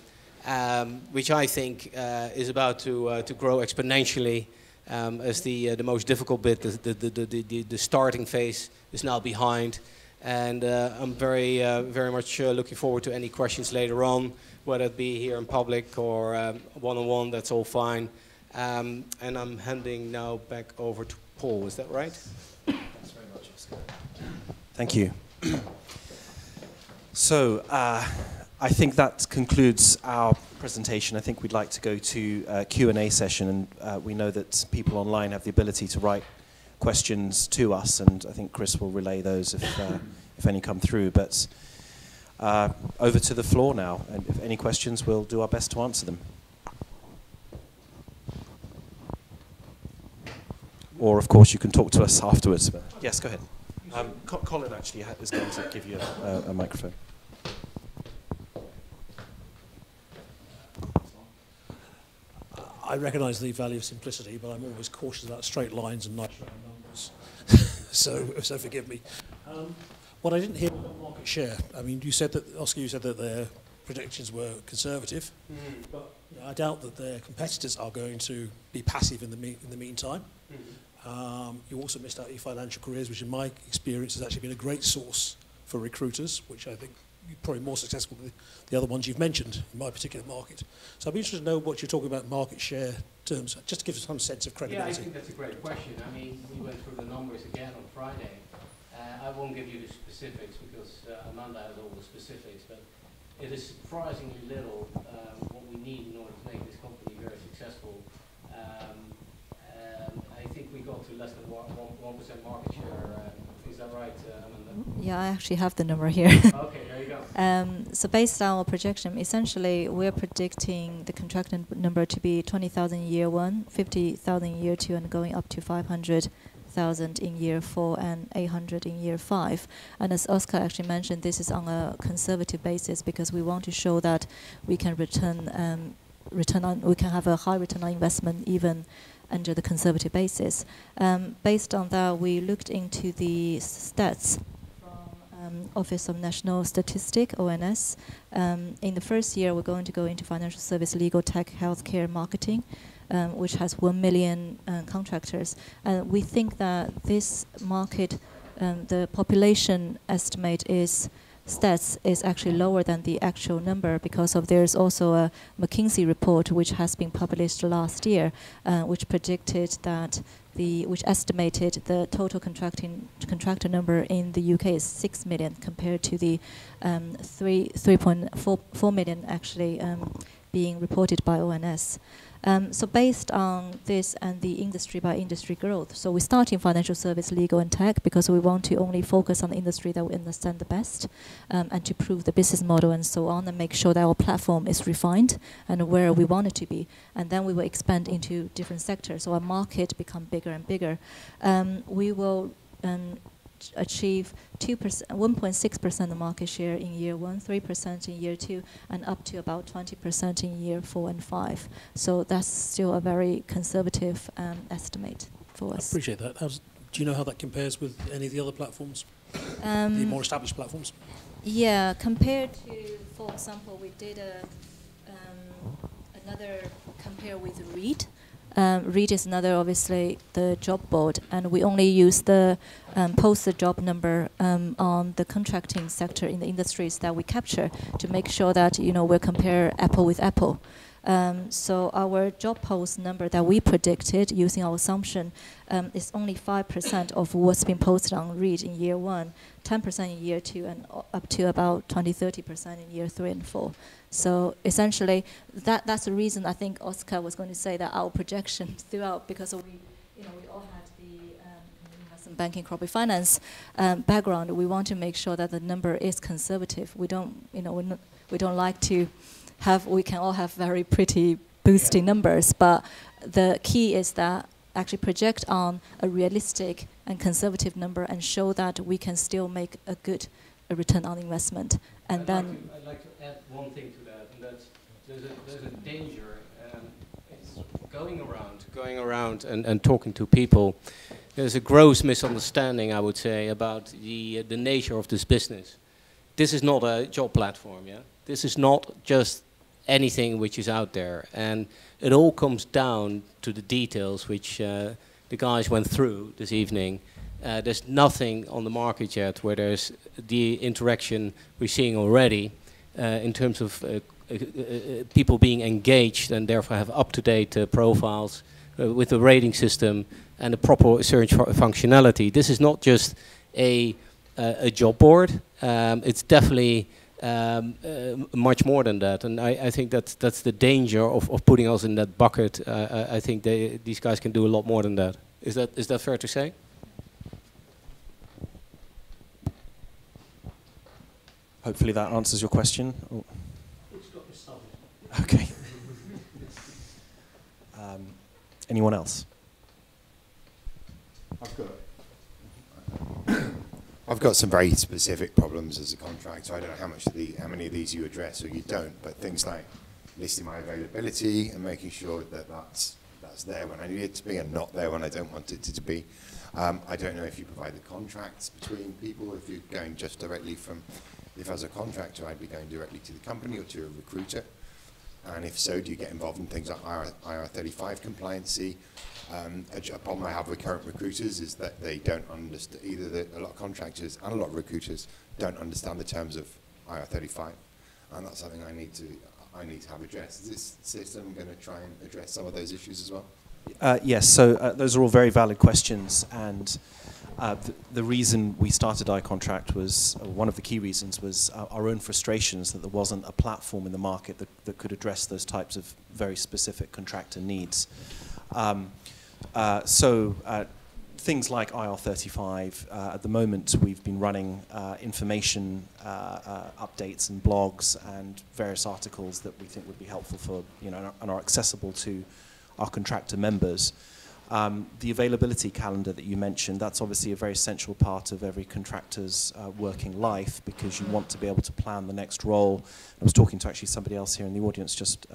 which I think is about to grow exponentially, as the most difficult bit, the starting phase, is now behind. And I'm very much looking forward to any questions later on, whether it be here in public or one-on-one. That's all fine. And I'm handing now back over to Paul. Is that right? Thanks very much, Oscar. Thank you. So I think that concludes our presentation. I think we'd like to go to a Q&A session, and we know that people online have the ability to write questions to us, and I think Chris will relay those if any come through. But over to the floor now, and if any questions, we'll do our best to answer them. Or, of course, you can talk to us afterwards. But yes, go ahead. Colin actually is going to give you a microphone. I recognise the value of simplicity, but I'm always cautious about straight lines and nice round numbers. so forgive me. What I didn't hear about market share. I mean, you said that, Oscar, you said that their predictions were conservative, but I doubt that their competitors are going to be passive in the meantime. You also missed out your financial careers, which in my experience has actually been a great source for recruiters, which I think you're probably more successful than the other ones you've mentioned in my particular market. So I'd be interested to know what you're talking about market share terms, just to give us some sense of credibility. Yeah, I think that's a great question. I mean, we went through the numbers again on Friday. I won't give you the specifics because Amanda has all the specifics, but it is surprisingly little what we need in order to make this company very successful. I think we got to less than 1% market share. Is that right, Amanda? Yeah, I actually have the number here. Okay, there you go. So based on our projection, essentially we're predicting the contracted number to be 20,000 in year 1, 50,000 in year 2, and going up to 500,000 in year 4 and 800 in year 5. And as Oscar actually mentioned, this is on a conservative basis because we want to show that we can we can have a high return on investment even under the conservative basis. Based on that, we looked into the stats from Office of National Statistics, ONS. In the first year, we're going to go into financial service, legal, tech, healthcare, marketing, which has 1 million contractors. And we think that this market, the population estimate is actually lower than the actual number because of there's also a McKinsey report which has been published last year, which predicted that which estimated the total contractor number in the UK is 6 million compared to the 3.4 million actually being reported by ONS. So based on this and the industry by industry growth, so we start in financial service, legal and tech because we want to only focus on the industry that we understand the best and to prove the business model and so on and make sure that our platform is refined and where we want it to be. And then we will expand into different sectors. So our market become bigger and bigger. We will achieve 1.6% of market share in year 1, 3% in year 2, and up to about 20% in year 4 and 5. So that's still a very conservative estimate for us. I appreciate that. Do you know how that compares with any of the other platforms, the more established platforms? Yeah, compared to, for example, we did another compare with Reed. Reed is another, obviously, the job board, and we only use the posted job number on the contracting sector in the industries that we capture to make sure that we compare apple with apple. So our job post number that we predicted using our assumption is only 5% of what's been posted on Reed in year 1, 10% in year 2, and up to about 20-30% in year 3 and 4. So essentially, that's the reason I think Oscar was going to say that our projection throughout, because we we all had the investment banking, corporate finance background. We want to make sure that the number is conservative. We don't, we don't like to have. We can all have very pretty boosting numbers, but the key is that actually project on a realistic and conservative number and show that we can still make a good return on investment. And I'd like to add one thing to that, and that's there's a danger. It's going around and talking to people. There's a gross misunderstanding, I would say, about the nature of this business. This is not a job platform, yeah. This is not just anything which is out there, and it all comes down to the details which the guys went through this evening. There's nothing on the market yet where there's the interaction we're seeing already in terms of people being engaged and therefore have up-to-date profiles with the rating system and a proper search functionality. This is not just a job board. It's definitely much more than that, and I think that's the danger of putting us in that bucket. I think these guys can do a lot more than that. Is that fair to say? Hopefully that answers your question. Oh. It's got me started. Okay. Anyone else? I've got some very specific problems as a contractor. I don't know how many of these you address or you don't, but things like listing my availability and making sure that that's there when I need it to be and not there when I don't want it to be. I don't know if you provide the contracts between people, if you're going just directly from, if as a contractor I'd be going directly to the company or to a recruiter. And if so, do you get involved in things like IR35 compliancy? A problem I have with current recruiters is that they don't understand, a lot of contractors and a lot of recruiters don't understand the terms of IR35. And that's something I need to have addressed. Is this system going to try and address some of those issues as well? Yes, so those are all very valid questions, and the reason we started iContract was, one of the key reasons was our own frustrations that there wasn't a platform in the market that could address those types of very specific contractor needs. Things like IR35, at the moment we've been running information updates and blogs and various articles that we think would be helpful for, and are accessible to our contractor members. The availability calendar that you mentioned, that's obviously a very central part of every contractor's working life, because you want to be able to plan the next role. I was talking to actually somebody else here in the audience just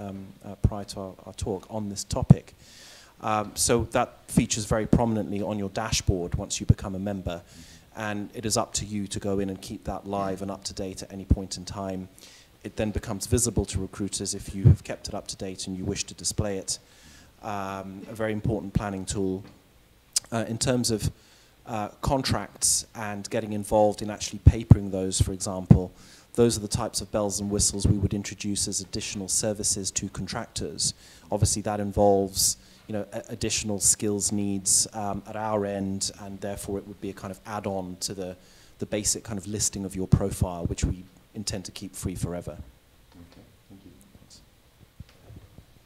prior to our talk on this topic. So that features very prominently on your dashboard once you become a member, and it is up to you to go in and keep that live and up to date at any point in time. It then becomes visible to recruiters if you have kept it up to date and you wish to display it. A very important planning tool. In terms of contracts and getting involved in actually papering those, for example, those are the types of bells and whistles we would introduce as additional services to contractors. Obviously that involves additional skills needs at our end, and therefore it would be a kind of add-on to the basic kind of listing of your profile, which we intend to keep free forever. Okay, thank you.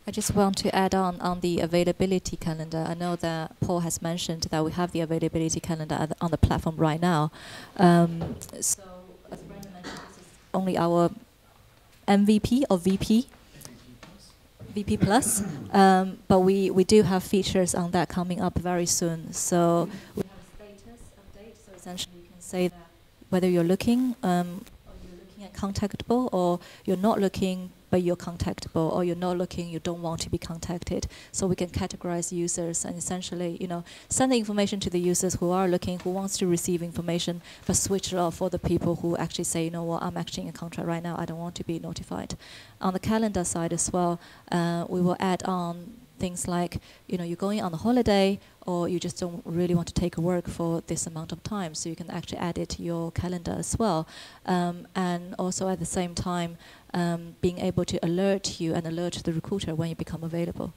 I just want to add on the availability calendar. I know that Paul has mentioned that we have the availability calendar on the platform right now. So as Brendan mentioned, this is only our MVP or VP Plus, but we do have features on that coming up very soon. So we have a status update. So essentially, you can say that whether you're looking, or you're looking at contactable, or you're not looking but you're contactable, or you're not looking, you don't want to be contacted. So we can categorize users and essentially, send the information to the users who are looking, who wants to receive information, but switch it off for the people who actually say, I'm actually in a contract right now, I don't want to be notified. On the calendar side as well, we will add on things like, you're going on a holiday, or you just don't really want to take a work for this amount of time, so you can actually add it to your calendar as well. And also at the same time, being able to alert you and alert the recruiter when you become available.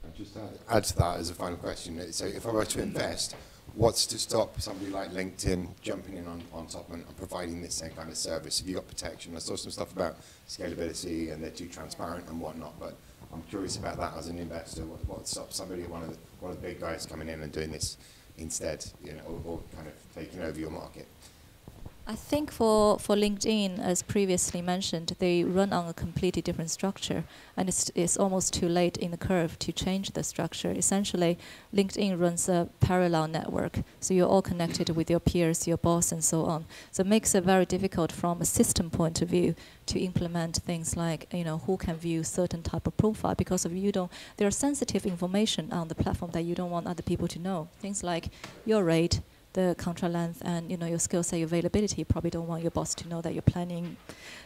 I'll just add to that as a final question. So if I were to invest, what's to stop somebody like LinkedIn jumping in on top and providing this same kind of service? Have you got protection? I saw some stuff about scalability and they're too transparent and whatnot, but I'm curious about that as an investor. What stops somebody, one of the big guys coming in and doing this instead, you know, or kind of taking over your market? I think for LinkedIn, as previously mentioned, they run on a completely different structure, and it's almost too late in the curve to change the structure. Essentially, LinkedIn runs a parallel network, so you're all connected with your peers, your boss, and so on. So it makes it very difficult from a system point of view to implement things like, you know, who can view certain type of profile, because of there are sensitive information on the platform that you don't want other people to know. Things like your rate, the contract length, and your skill set, your availability. You probably don't want your boss to know that you're planning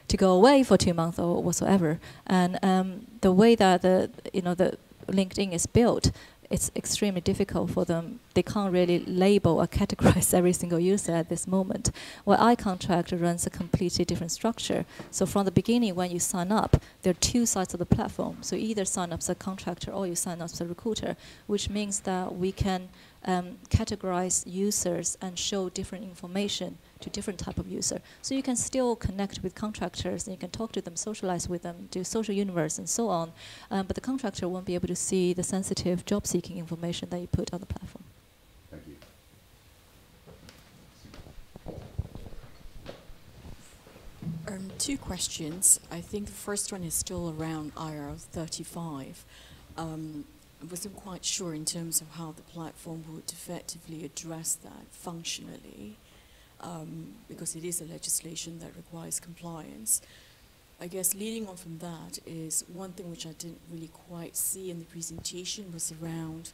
to go away for 2 months or whatsoever. And the way that the LinkedIn is built, it's extremely difficult for them. They can't really label or categorize every single user at this moment. While iContract runs a completely different structure. So from the beginning, when you sign up, there are two sides of the platform. So either sign up as a contractor or you sign up as a recruiter, which means that we can categorize users and show different information to different type of user. So you can still connect with contractors, and you can talk to them, socialize with them, do social universe and so on. But the contractor won't be able to see the sensitive job-seeking information that you put on the platform. Thank you. Two questions. I think the first one is still around IR35. I wasn't quite sure in terms of how the platform would effectively address that functionally, because it is a legislation that requires compliance. I guess leading on from that is one thing which I didn't really quite see in the presentation was around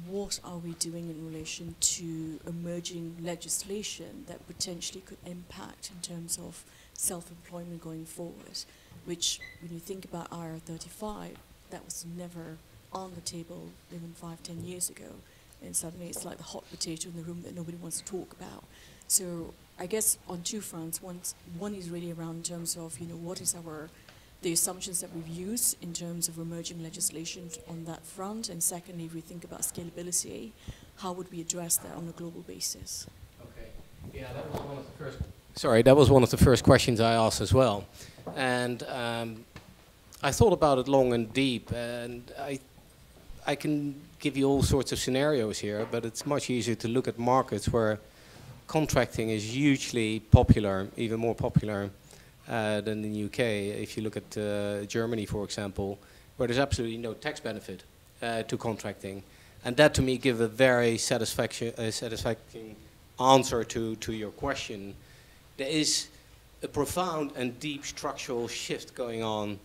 what are we doing in relation to emerging legislation that potentially could impact in terms of self-employment going forward, which when you think about IR35, that was never on the table even 5-10 years ago, and suddenly it's like the hot potato in the room that nobody wants to talk about. So I guess on two fronts, one is really around in terms of what is the assumptions that we've used in terms of emerging legislation on that front, and secondly, if we think about scalability, how would we address that on a global basis? Okay, yeah, that was one of the first. Sorry, that was one of the first questions I asked as well, and I thought about it long and deep, and I can give you all sorts of scenarios here, but it's much easier to look at markets where contracting is hugely popular, even more popular than in the UK. If you look at Germany, for example, where there's absolutely no tax benefit to contracting. And that to me gives a very satisfying answer to your question. There is a profound and deep structural shift going on,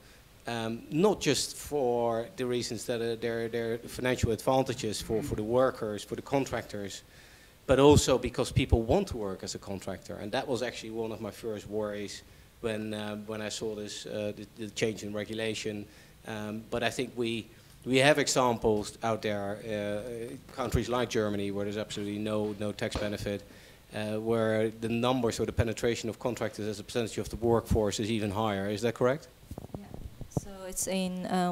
not just for the reasons that there are financial advantages for the workers, for the contractors, but also because people want to work as a contractor. And that was actually one of my first worries when I saw this, the change in regulation. But I think we have examples out there, countries like Germany, where there's absolutely no tax benefit, where the numbers or the penetration of contractors as a percentage of the workforce is even higher. Is that correct? Yeah. So it's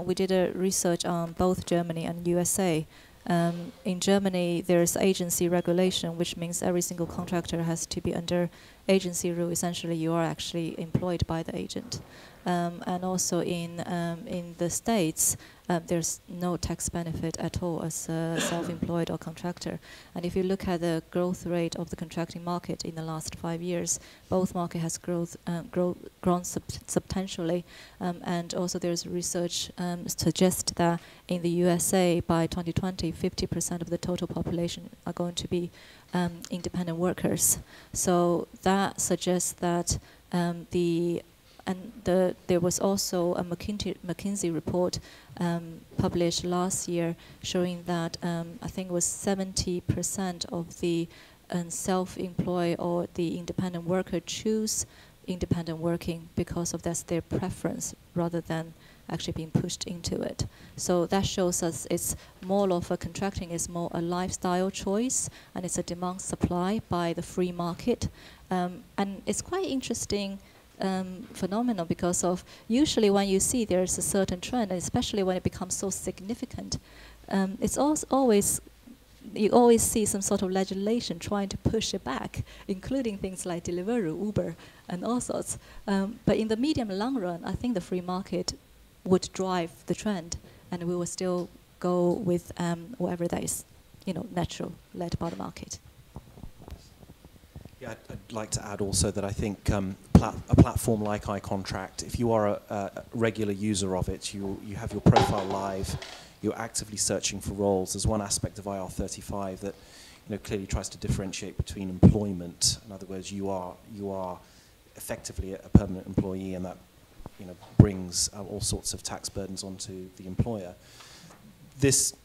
we did a research on both Germany and USA. In Germany, there's agency regulation, which means every single contractor has to be under agency rule. Essentially, you are actually employed by the agent. And also in the States, there's no tax benefit at all as a self-employed or contractor. And if you look at the growth rate of the contracting market in the last 5 years, both market has grown substantially. And also there's research suggests that in the USA by 2020, 50% of the total population are going to be independent workers. So that suggests that there was also a McKinsey report published last year showing that I think it was 70% of the self-employed or the independent worker choose independent working because of that's their preference rather than actually being pushed into it. So that shows us it's more of a contracting is more a lifestyle choice, and it's a demand supply by the free market. And it's quite interesting phenomenon because of usually when you see there's a certain trend, and especially when it becomes so significant, it's always you always see some sort of legislation trying to push it back, including things like Deliveroo, Uber, and all sorts. But in the medium and long run, I think the free market would drive the trend, and we will still go with whatever that is, natural, led by the market. Yeah, I'd like to add also that I think a platform like iContract, if you are a regular user of it, you have your profile live, you're actively searching for roles. There's one aspect of IR35 that clearly tries to differentiate between employment. In other words, you are effectively a permanent employee, and that brings all sorts of tax burdens onto the employer. This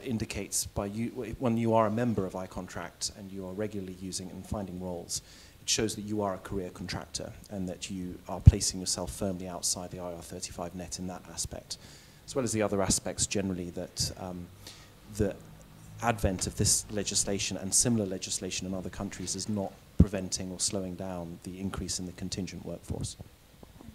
indicates when you are a member of iContract and you are regularly using it and finding roles, it shows that you are a career contractor and that you are placing yourself firmly outside the IR35 net in that aspect, as well as the other aspects generally that the advent of this legislation and similar legislation in other countries is not preventing or slowing down the increase in the contingent workforce.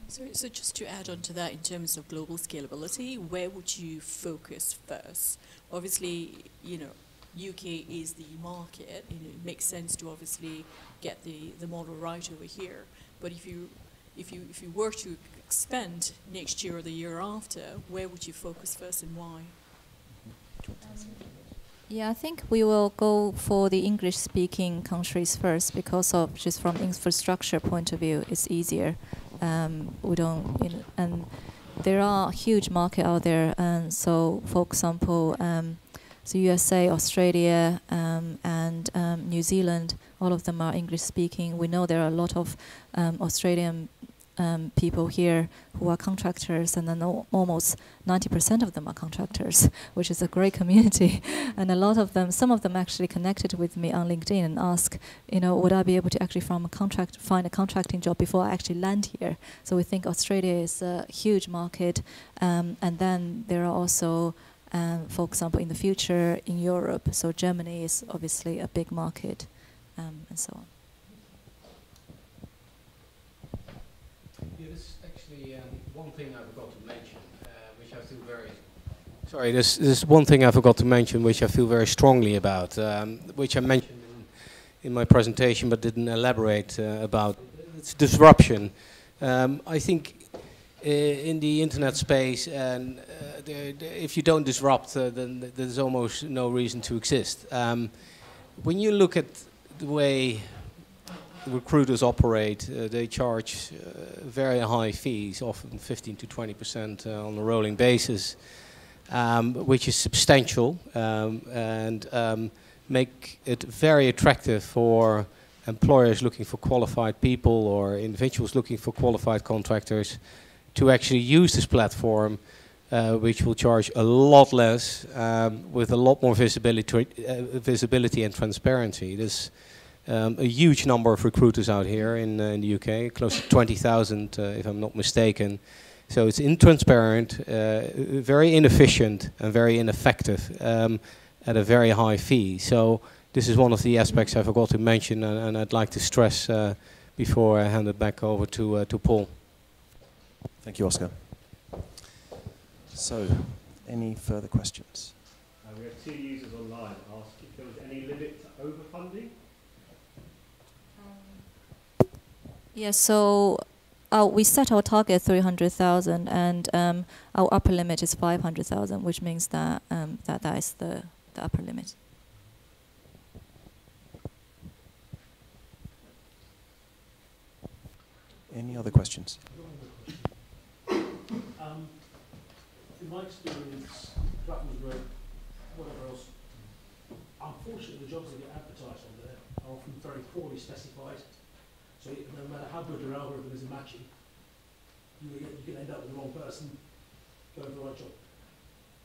So just to add on to that, in terms of global scalability, where would you focus first? Obviously, UK is the market. It makes sense to obviously get the model right over here. But if you were to expand next year or the year after, where would you focus first and why? Yeah, I think we will go for the English-speaking countries first because of just from infrastructure point of view, it's easier. We don't, and there are huge market out there. And so, for example, so USA, Australia, and New Zealand, all of them are English-speaking. We know there are a lot of Australian people here who are contractors, and then almost 90% of them are contractors, which is a great community. And a lot of them, some of them actually connected with me on LinkedIn and ask, would I be able to actually find a contracting job before I actually land here? So we think Australia is a huge market, and then there are also, for example, in the future in Europe. So Germany is obviously a big market, and so on. One thing I forgot to mention, which I feel very... Sorry, there's one thing I forgot to mention, which I feel very strongly about, which I mentioned in my presentation but didn't elaborate about. It's disruption. I think in the internet space, and if you don't disrupt, then there's almost no reason to exist. When you look at the way recruiters operate, they charge very high fees, often 15 to 20% on a rolling basis, which is substantial, and make it very attractive for employers looking for qualified people or individuals looking for qualified contractors to actually use this platform, which will charge a lot less, with a lot more visibility and transparency. There's a huge number of recruiters out here in the UK, close to 20,000 if I'm not mistaken. So it's intransparent, very inefficient and very ineffective at a very high fee. So this is one of the aspects I forgot to mention, and I'd like to stress before I hand it back over to Paul. Thank you, Oscar. So, any further questions? We have two users online ask if there was any limit to overfunding. Yeah, so we set our target 300,000, and our upper limit is 500,000, which means that that is the upper limit. Any other questions? In my experience, platforms where whatever else, unfortunately the jobs that get advertised on there are often very poorly specified. So no matter how good your algorithm is in matching, you can end up with the wrong person going for the right job.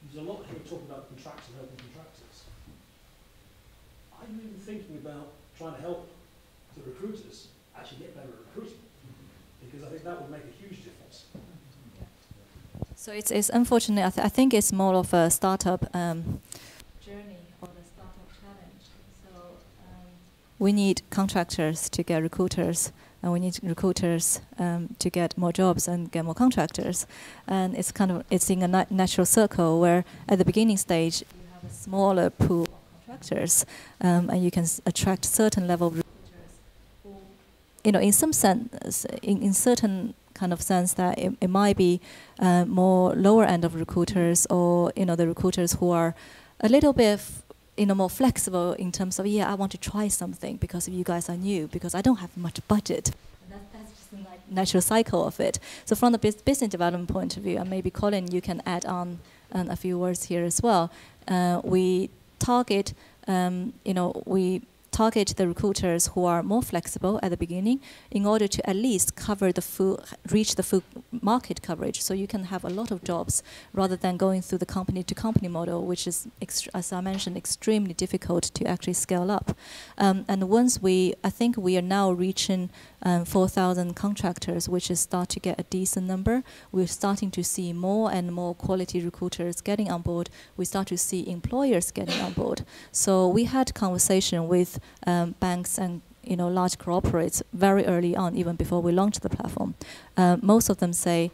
There's a lot here talking about contracts and helping contractors. Are you even thinking about trying to help the recruiters actually get better at recruiting? Because I think that would make a huge difference. So it's unfortunate. I think it's more of a startup journey or a startup challenge. So we need contractors to get recruiters, and we need recruiters to get more jobs and get more contractors. And it's in a natural circle where at the beginning stage you have a smaller pool of contractors, and you can attract certain level of recruiters who, in some sense, in certain kind of sense that it might be more lower end of recruiters, or the recruiters who are a little bit more flexible in terms of, I want to try something because you guys are new, because I don't have much budget. And that's just the natural cycle of it. So from the business development point of view, and maybe Colin, you can add on a few words here as well. We target the recruiters who are more flexible at the beginning in order to at least reach the full market coverage. So you can have a lot of jobs rather than going through the company-to-company model, which is, as I mentioned, extremely difficult to actually scale up. And once I think we are now reaching 4,000 contractors, which is start to get a decent number. We're starting to see more and more quality recruiters getting on board. We start to see employers getting on board. So we had conversation with banks and large corporates very early on, even before we launched the platform. Most of them say,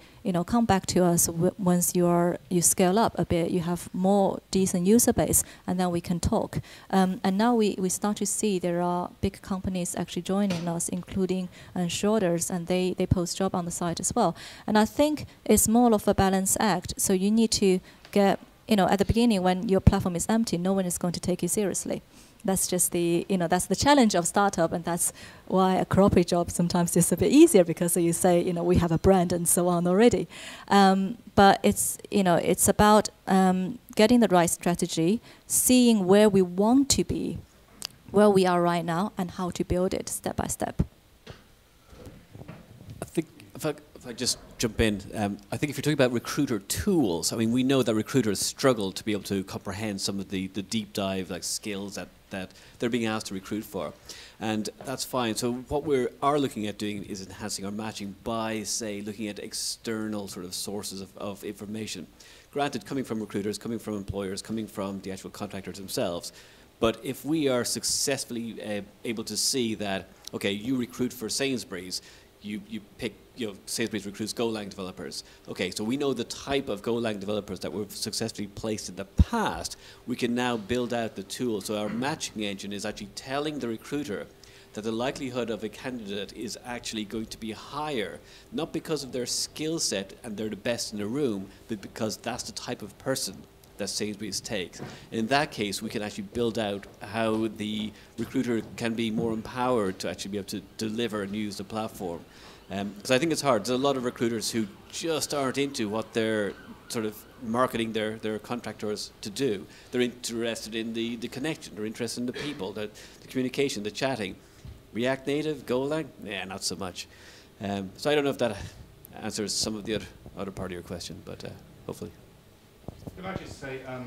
come back to us once you scale up a bit, you have more decent user base, and then we can talk. And now we start to see there are big companies actually joining us, including Seedrs, and they post job on the site as well. And I think it's more of a balance act. So you need to get, at the beginning when your platform is empty, no one is going to take you seriously. That's just that's the challenge of startup, and that's why a corporate job sometimes is a bit easier, because you say, we have a brand and so on already. But it's about getting the right strategy, seeing where we want to be, where we are right now, and how to build it step by step. I think if I just jump in, I think if you're talking about recruiter tools, I mean, we know that recruiters struggle to be able to comprehend some of the deep dive skills that they're being asked to recruit for. And that's fine. So what we are looking at doing is enhancing our matching by, say, looking at external sort of sources of information. Granted, coming from recruiters, coming from employers, coming from the actual contractors themselves. But if we are successfully able to see that, okay, you recruit for Sainsbury's, you pick, Sainsbury's recruits Golang developers. Okay, so we know the type of Golang developers that we've successfully placed in the past. We can now build out the tool. So our matching engine is actually telling the recruiter that the likelihood of a candidate is actually going to be higher, not because of their skill set and they're the best in the room, but because that's the type of person that Sainsbury's takes. In that case, we can actually build out how the recruiter can be more empowered to actually be able to deliver and use the platform. Because I think it's hard. There's a lot of recruiters who just aren't into what they're sort of marketing their contractors to do. They're interested in the connection. They're interested in the people, the communication, the chatting. React Native, Golang? Yeah, not so much. So I don't know if that answers some of the other part of your question, but hopefully. Could I just say, I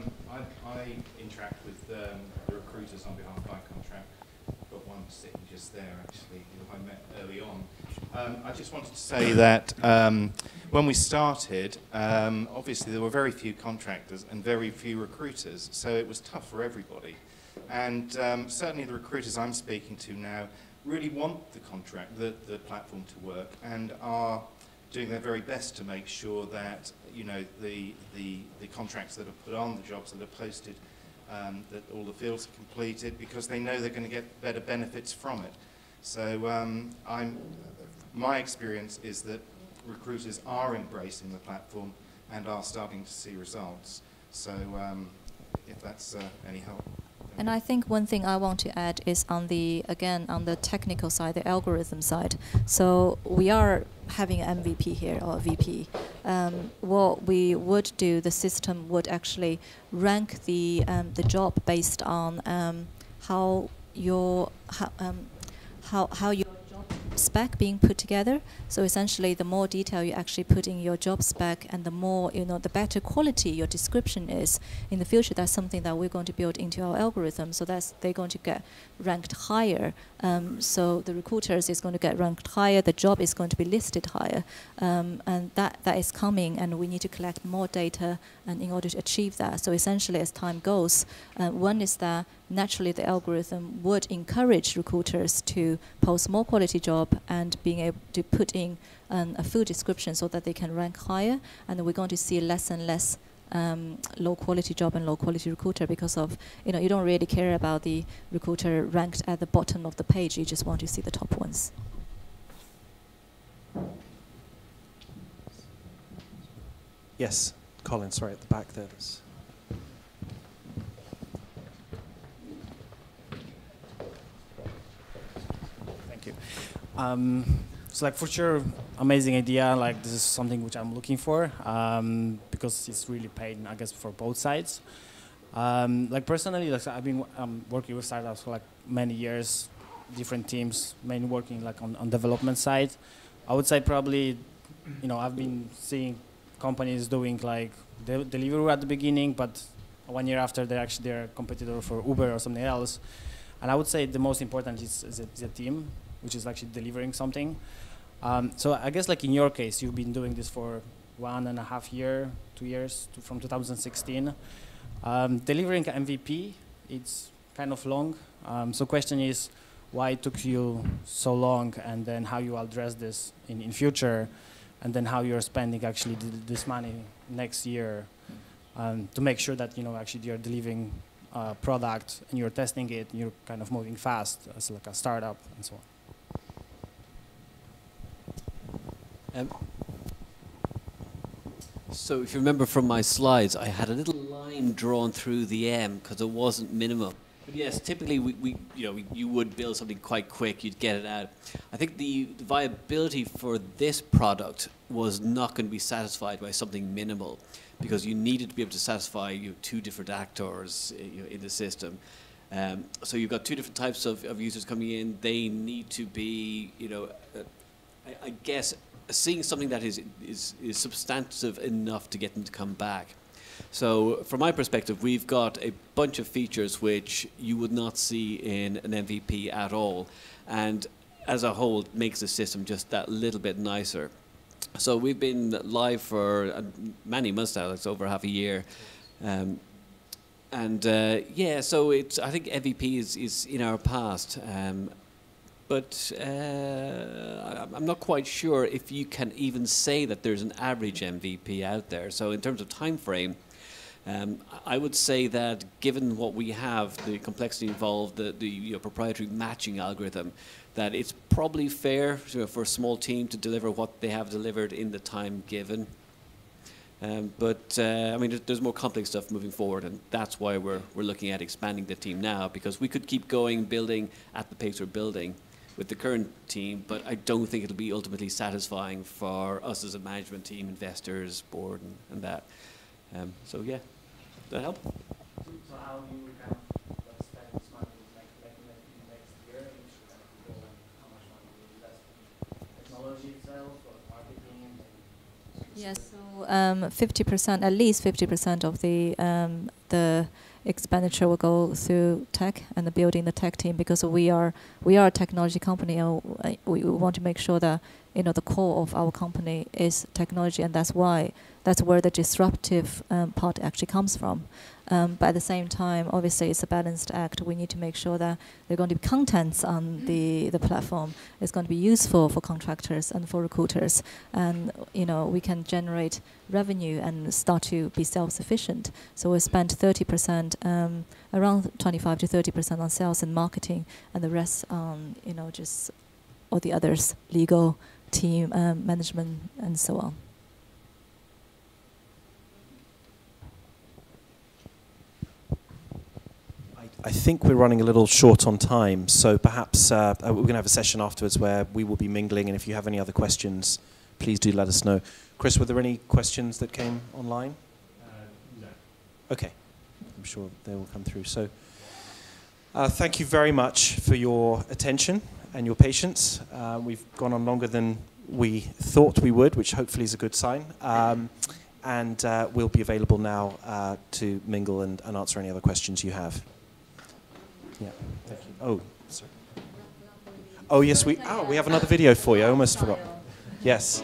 interact with the recruiters on behalf of iContract. I've got one sitting just there, actually, who I met early on. I just wanted to say that when we started, obviously there were very few contractors and very few recruiters, so it was tough for everybody. And certainly the recruiters I'm speaking to now really want the platform to work, and are doing their very best to make sure that the contracts that are put on, the jobs that are posted, that all the fields are completed, because they know they're going to get better benefits from it. So my experience is that recruiters are embracing the platform and are starting to see results. So if that's any help. And I think one thing I want to add is on the technical side, the algorithm side. So we are having an MVP here, or VP. What we would do, the system would actually rank the job based on how your job spec being put together. So essentially, the more detail you actually put in your job spec, and the more, the better quality your description is in the future. That's something that we're going to build into our algorithm. So they're going to get ranked higher. So the recruiters is going to get ranked higher. The job is going to be listed higher, and that is coming. And we need to collect more data, and in order to achieve that. So essentially, as time goes, one is that naturally the algorithm would encourage recruiters to post more quality job and being able to put in a full description so that they can rank higher. And we're going to see less and less low quality job and low quality recruiter, because of, you don't really care about the recruiter ranked at the bottom of the page. You just want to see the top ones. Yes, Colin, sorry, at the back there. Thank you. So like for sure, amazing idea. Like this is something which I'm looking for because it's really paid, I guess, for both sides. Like personally, like I've been working with startups for like many years, different teams, mainly working like on development side. I would say probably, you know, I've been seeing companies doing like Deliveroo at the beginning, but 1 year after they're actually their competitor for Uber or something else. And I would say the most important is a team, which is actually delivering something. So I guess like in your case, you've been doing this for 1.5 years, 2 years, from 2016. Delivering MVP, it's kind of long. So question is, why it took you so long, and then how you address this in future, and then how you're spending actually this money next year to make sure that, you know, actually you're delivering a product and you're testing it and you're kind of moving fast as like a startup and so on. So if you remember from my slides, I had a little line drawn through the M because it wasn't minimal. But yes, typically you would build something quite quick, you'd get it out. I think the viability for this product was not going to be satisfied by something minimal, because you needed to be able to satisfy two different actors in the system. So you've got two different types of users coming in. They need to be, I guess, seeing something that is substantive enough to get them to come back. So from my perspective, we've got a bunch of features which you would not see in an MVP at all, and as a whole it makes the system just that little bit nicer. So we've been live for many months now, it's over half a year. Yeah, so I think MVP is in our past. But I'm not quite sure if you can even say that there's an average MVP out there. So in terms of time frame, I would say that given what we have, the complexity involved, the proprietary matching algorithm, that it's probably fair for a small team to deliver what they have delivered in the time given. I mean, there's more complex stuff moving forward, and that's why we're looking at expanding the team now, because we could keep going, building at the pace we're building with the current team, but I don't think it'll be ultimately satisfying for us as a management team, investors, board, and that. So yeah, does that help? So how you kind of spend this money like next year, which kind of go, and how much money you invest in technology itself or marketing? Yes, so 50%, at least 50% of the expenditure will go through tech and building the tech team, because we are a technology company, and we want to make sure that the core of our company is technology, and that's where the disruptive part actually comes from. But at the same time, obviously, it's a balanced act. We need to make sure that there are going to be contents on the platform. It's going to be useful for contractors and for recruiters, and we can generate revenue and start to be self-sufficient. So we spend 30%, around 25 to 30% on sales and marketing, and the rest on just all the others, legal, team, management, and so on. I think we're running a little short on time, so perhaps we're going to have a session afterwards where we will be mingling, and if you have any other questions, please do let us know. Chris, were there any questions that came online? No. Okay, I'm sure they will come through. So thank you very much for your attention and your patience. We've gone on longer than we thought we would, which hopefully is a good sign. And we'll be available now to mingle and answer any other questions you have. Yeah, thank you. Oh, sorry. Oh, yes, we have another video for you. I almost forgot. Yes.